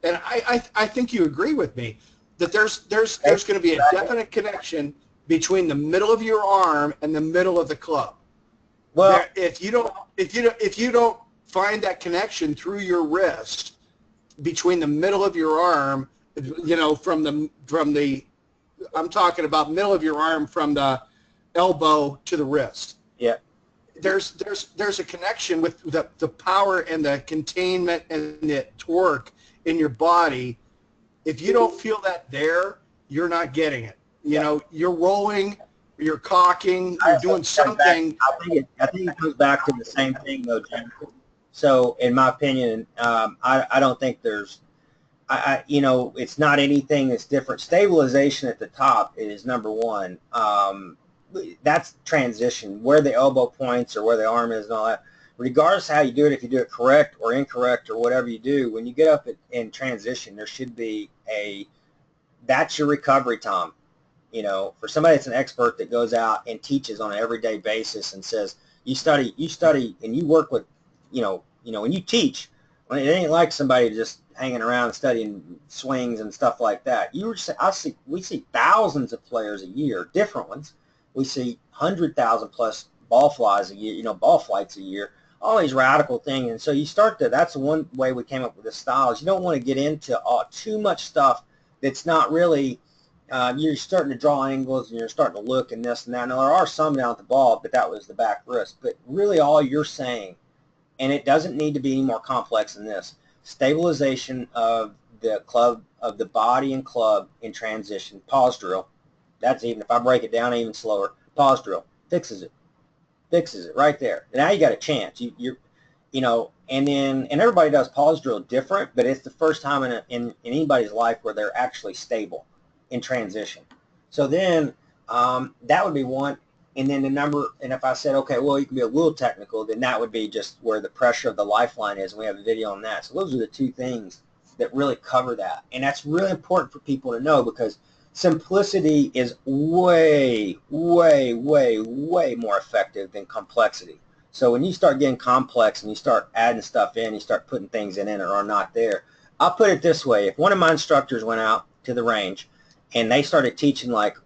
and I think you agree with me that there's going to be a definite connection between the middle of your arm and the middle of the club. Well, if you don't find that connection through your wrist between the middle of your arm, you know, from the I'm talking about middle of your arm from the elbow to the wrist. Yeah. There's a connection with the power and the containment and the torque in your body. If you don't feel that there, you're not getting it. You know, you're rolling, you're cocking, you're doing something. I think it goes back to the same thing, though, Jim. So, in my opinion, I don't think there's, you know, it's not anything that's different. Stabilization at the top is number one. that's transition, where the elbow points or where the arm is and all that. Regardless of how you do it, if you do it correct or incorrect or whatever you do, when you get up in transition, there should be that's your recovery time. You know, for somebody that's an expert that goes out and teaches on an everyday basis and says, you study, and you work with, when you teach, it ain't like somebody just hanging around studying swings and stuff like that. We see thousands of players a year, different ones. We see 100,000 plus ball flies a year, ball flights a year, all these radical things. And so you start to, that's one way we came up with this style, is you don't want to get into too much stuff that's not really, you're starting to draw angles and you're starting to look and this and that. Now, there are some down at the ball, but that was the back wrist. But really all you're saying, and it doesn't need to be any more complex than this, stabilization of the club, of the body and club in transition, pause drill. That's, even if I break it down even slower, pause drill fixes it right there. Now you got a chance. And everybody does pause drill different, but it's the first time in anybody's life where they're actually stable in transition. So then that would be one. And then and if I said, okay, well, you can be a little technical, then that would be just where the pressure of the lifeline is, and we have a video on that. So those are the two things that really cover that. And that's really important for people to know, because simplicity is way, way, way, way more effective than complexity. So when you start getting complex and you start adding stuff in, you start putting things in that are not there. I'll put it this way. If one of my instructors went out to the range and they started teaching like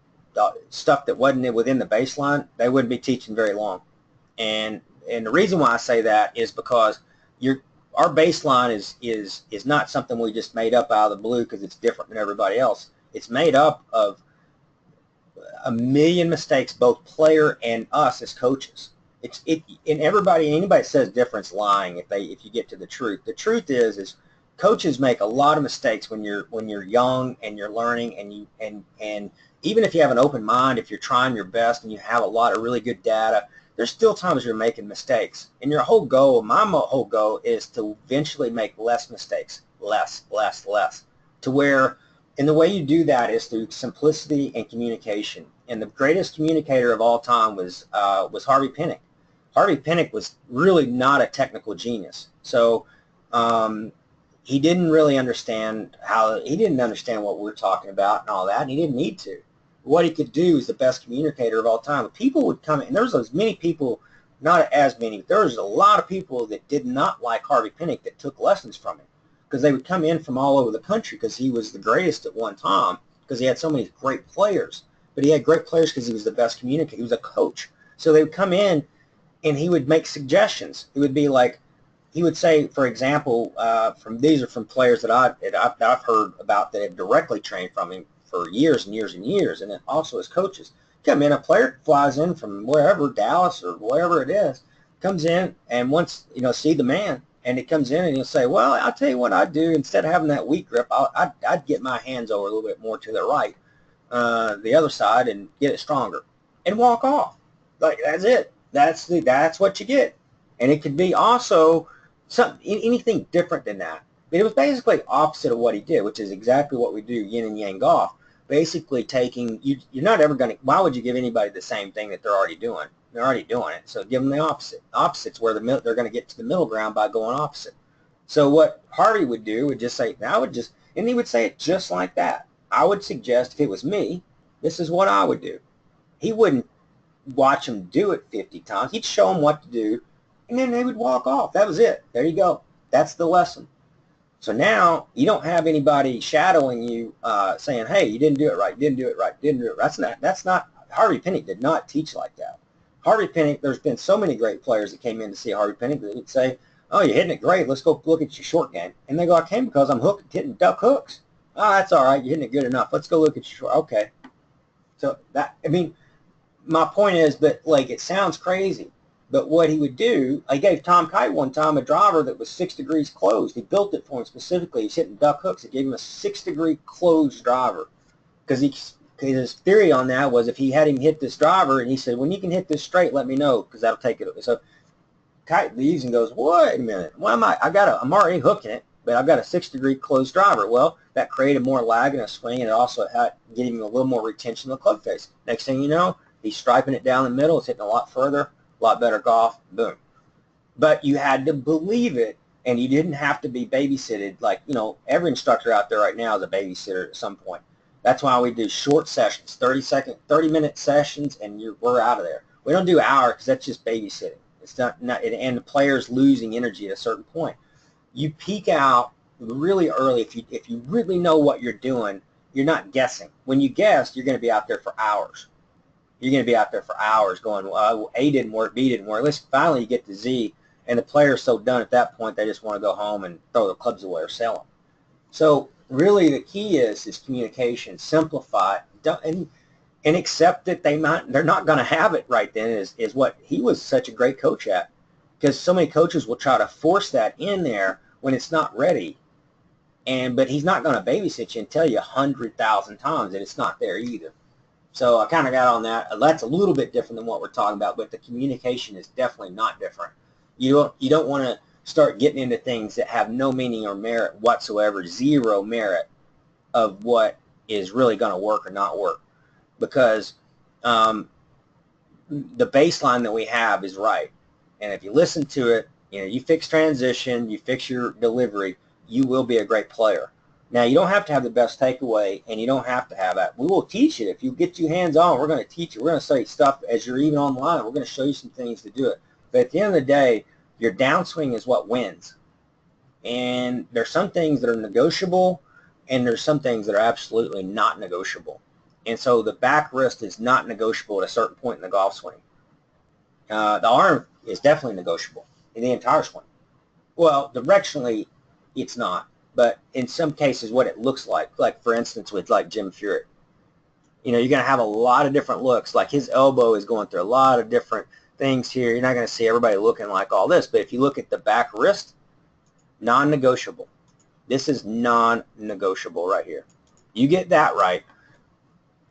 stuff that wasn't within the baseline, they wouldn't be teaching very long. And the reason why I say that is because our baseline is not something we just made up out of the blue because it's different than everybody else. It's made up of a million mistakes, both player and us as coaches. And anybody that says different's lying if you get to the truth. The truth is coaches make a lot of mistakes when you're young and you're learning, and even if you have an open mind, if you're trying your best and you have a lot of really good data, there's still times you're making mistakes. And my whole goal is to eventually make less mistakes, less, to where, and the way you do that is through simplicity and communication. And the greatest communicator of all time was Harvey Pinnock. Harvey Pinnock was really not a technical genius. So he didn't really understand what we're talking about and all that, and he didn't need to. What he could do is the best communicator of all time. But people would come in, and there was as many people, not as many, there was a lot of people that did not like Harvey Pinnock that took lessons from him, because they would come in from all over the country because he was the greatest at one time, because he had so many great players. But he had great players because he was the best communicator. He was a coach. So they would come in and he would make suggestions. It would be like, he would say, for example, these are from players that I've heard about that have directly trained from him for years and years and years, and then also as coaches. Come in, a player flies in from wherever, Dallas or wherever it is, comes in and wants, see the man, and it comes in and he'll say, well, I'll tell you what I'd do. Instead of having that weak grip, I'd get my hands over a little bit more to the right, the other side, and get it stronger, and walk off. Like, that's it. That's what you get. And it could be also anything different than that. But it was basically opposite of what he did, which is exactly what we do, yin and yang golf. Basically taking, you're not ever going to, why would you give anybody the same thing that they're already doing? They're already doing it. So give them the opposite. Opposite's where they're going to get to the middle ground by going opposite. So what Harvey would do would just say, and he would say it just like that. I would suggest, if it was me, this is what I would do. He wouldn't watch them do it 50 times. He'd show them what to do, and then they would walk off. That was it. There you go. That's the lesson. So now you don't have anybody shadowing you saying, hey, you didn't do it right, didn't do it right, didn't do it right. That's not, Harvey Pinnock did not teach like that. Harvey Pinnock, there's been so many great players that came in to see Harvey Pinnock that would say, oh, you're hitting it great, let's go look at your short game. And they go, I came because I'm hitting duck hooks. Oh, that's all right, you're hitting it good enough. Let's go look at your short. Okay. So my point is, but like, it sounds crazy. But what he would do, I gave Tom Kite one time a driver that was 6 degrees closed. He built it for him specifically. He's hitting duck hooks. It gave him a 6-degree closed driver, because his theory on that was, if he had him hit this driver, and he said, when you can hit this straight, let me know, because that'll take it. So Kite leaves and goes, wait a minute, I'm already hooking it, but I've got a 6-degree closed driver. Well, that created more lag in a swing, and it also had gave him a little more retention in the club face. Next thing you know, He's striping it down the middle. It's hitting a lot further, a lot better golf. Boom. But you had to believe it, and you didn't have to be babysitted. Like, you know, every instructor out there right now is a babysitter at some point. That's why we do short sessions, 30-minute sessions, and we're out of there. We don't do hours because that's just babysitting. It's not, and the player's losing energy at a certain point. You peak out really early. If you really know what you're doing, you're not guessing. When you guess, you're going to be out there for hours. You're going to be out there for hours going, well, A didn't work, B didn't work. Let's finally you get to Z, and the player's so done at that point they just want to go home and throw the clubs away or sell them. So really the key is communication. Simplify it, and accept that they're not going to have it right then is what he was such a great coach at, because so many coaches will try to force that in there when it's not ready. But he's not going to babysit you and tell you 100,000 times that it's not there either. So I kind of got on that. That's a little bit different than what we're talking about, but the communication is definitely not different. You don't want to start getting into things that have no meaning or merit whatsoever, zero merit of what is really going to work or not work, because the baseline that we have is right. And if you listen to it, you know, you fix transition, you fix your delivery, you will be a great player. Now, you don't have to have the best takeaway, and you don't have to have that. We will teach it. If you get you hands-on, we're going to teach you. We're going to say stuff as you're even online. We're going to show you some things to do it. But at the end of the day, your downswing is what wins. And there's some things that are negotiable, and there's some things that are absolutely not negotiable. And so the back wrist is not negotiable at a certain point in the golf swing. The arm is definitely negotiable in the entire swing. Well, directionally, it's not. But in some cases, what it looks like for instance, with like Jim Furyk, you know, you're going to have a lot of different looks. Like his elbow is going through a lot of different things here. You're not going to see everybody looking like all this. But if you look at the back wrist, non-negotiable. This is non-negotiable right here. You get that right,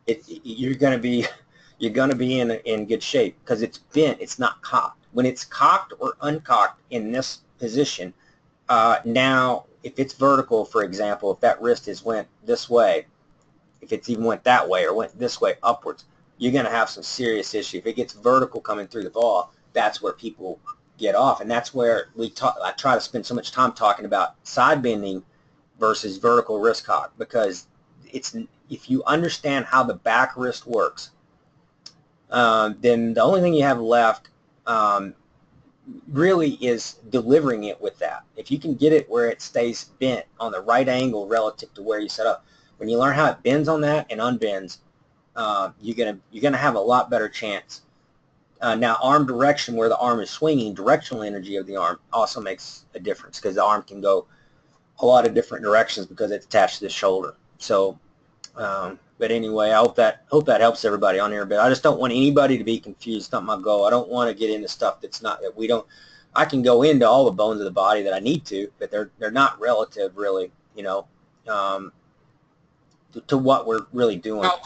you're going to be in good shape, because it's bent. It's not cocked. When it's cocked or uncocked in this position, now if it's vertical, for example, if that wrist is went this way, if it's even went that way or went this way upwards, you're going to have some serious issue. If it gets vertical coming through the ball, that's where people get off, and that's where I try to spend so much time talking about side bending versus vertical wrist cock, because if you understand how the back wrist works, then the only thing you have left really is delivering it with that. If you can get it where it stays bent on the right angle relative to where you set up, when you learn how it bends on that and unbends, you're gonna have a lot better chance. Now, arm direction, where the arm is swinging, directional energy of the arm also makes a difference, because the arm can go a lot of different directions because it's attached to the shoulder. So, but anyway, I hope that helps everybody on here. But I just don't want anybody to be confused. It's not my goal. I don't want to get into stuff that we don't. I can go into all the bones of the body that I need to, but they're not relative, really, you know, to what we're really doing. Well,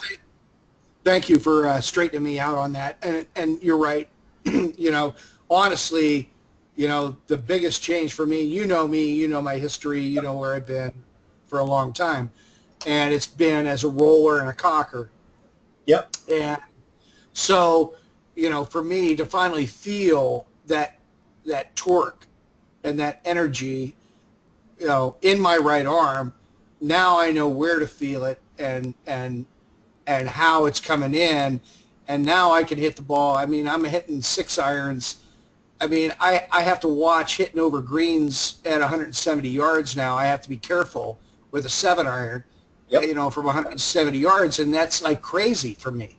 thank you for straightening me out on that. And you're right. You know, honestly, you know, the biggest change for me, you know my history, you know where I've been for a long time. And it's been as a roller and a cocker. Yep. And so, you know, for me to finally feel that torque and that energy, you know, in my right arm, now I know where to feel it and how it's coming in, and now I can hit the ball. I mean, I'm hitting 6 irons. I mean, I have to watch hitting over greens at 170 yards now. I have to be careful with a 7 iron. Yep. You know, from 170 yards, and that's like crazy for me.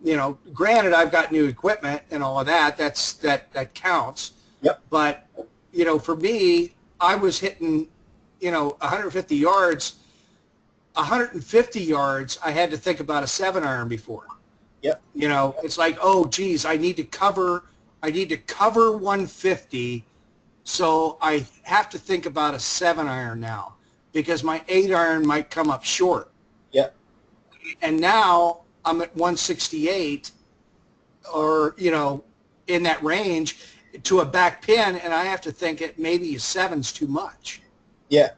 You know, granted, I've got new equipment and all of that. That counts. Yep. But, you know, for me, I was hitting, you know, 150 yards. 150 yards, I had to think about a 7 iron before. Yep. You know, it's like, oh, geez, I need to cover 150, so I have to think about a 7 iron now, because my 8 iron might come up short. Yep. And now I'm at 168, or, you know, in that range to a back pin, and I have to think it maybe a 7's too much. Yeah.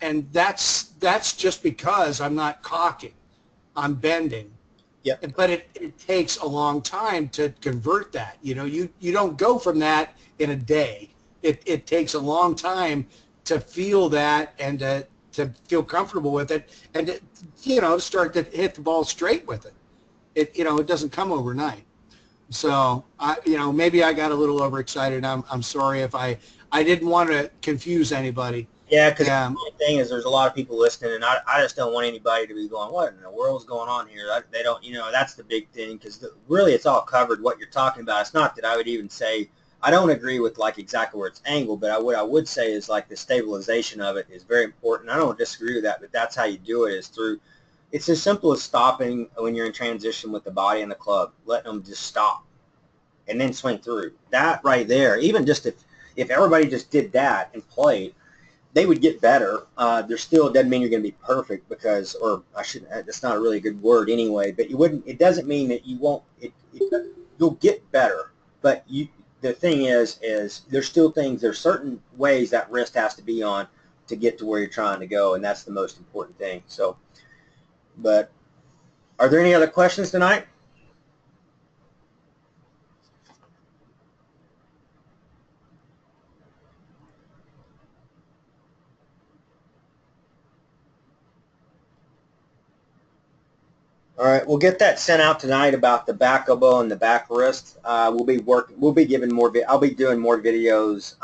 And that's just because I'm not cocking, I'm bending. Yep. But it takes a long time to convert that. You don't go from that in a day. It takes a long time to feel that and to feel comfortable with it and to start to hit the ball straight with it. It doesn't come overnight. So maybe I got a little overexcited. I'm sorry if I didn't want to confuse anybody. Yeah, because the thing is, there's a lot of people listening, and I just don't want anybody to be going, what in the world's going on here? They don't, that's the big thing, because really it's all covered what you're talking about. It's not that I would even say, I don't agree with like exactly where it's angled, but what I would say is like the stabilization of it is very important. I don't disagree with that, but that's how you do it, is through, it's as simple as stopping when you're in transition with the body and the club, letting them just stop and then swing through. That right there, even just if everybody just did that and played, they would get better. There still doesn't mean you're going to be perfect because, or I shouldn't, that's not a really good word anyway, but it doesn't mean that you won't, you'll get better. But the thing is there's still things, there's certain ways that wrist has to be on to get to where you're trying to go, and that's the most important thing. So, but are there any other questions tonight? All right, we'll get that sent out tonight about the back elbow and the back wrist. We'll be giving more. I'll be doing more videos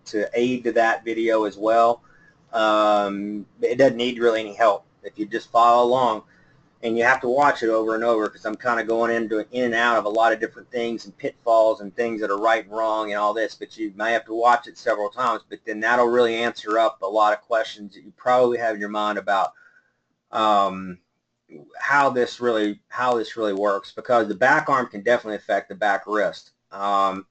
to aid to that video as well. It doesn't need really any help if you just follow along, and you have to watch it over and over because I'm kind of going in and out of a lot of different things and pitfalls and things that are right and wrong and all this. But you may have to watch it several times. But then that'll really answer up a lot of questions that you probably have in your mind about. How this really works, because the back arm can definitely affect the back wrist and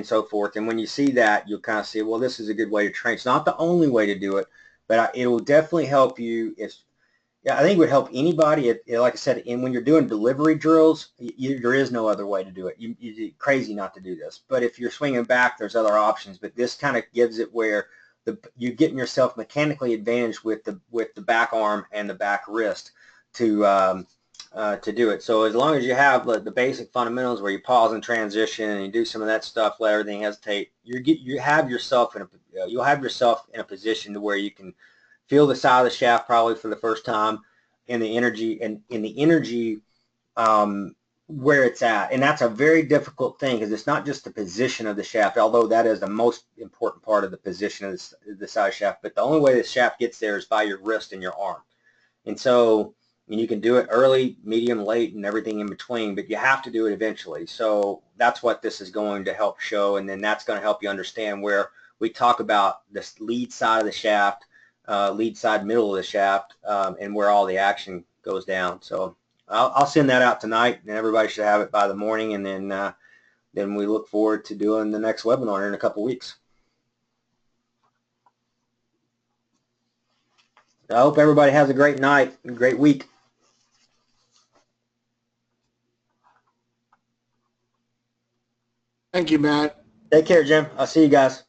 so forth. And when you see that, you'll kind of see, well, this is a good way to train. It's not the only way to do it, but it will definitely help you. I think it would help anybody. Like I said, when you're doing delivery drills, there is no other way to do it. You're crazy not to do this. But if you're swinging back, there's other options. But this kind of gives it where you're getting yourself mechanically advantaged with the back arm and the back wrist to do it. So as long as you have the basic fundamentals where you pause and transition and you do some of that stuff, let everything hesitate, you'll have yourself in a position to where you can feel the side of the shaft probably for the first time in the energy where it's at. And that's a very difficult thing because it's not just the position of the shaft, although that is the most important part of the position of the side shaft, but the only way the shaft gets there is by your wrist and your arm. And so, you can do it early, medium, late, and everything in between, but you have to do it eventually. So that's what this is going to help show, and then that's going to help you understand where we talk about this lead side of the shaft, lead side, middle of the shaft, and where all the action goes down. So I'll send that out tonight, and everybody should have it by the morning, and then we look forward to doing the next webinar in a couple weeks. I hope everybody has a great night, a great week. Thank you, Matt. Take care, Jim. I'll see you guys.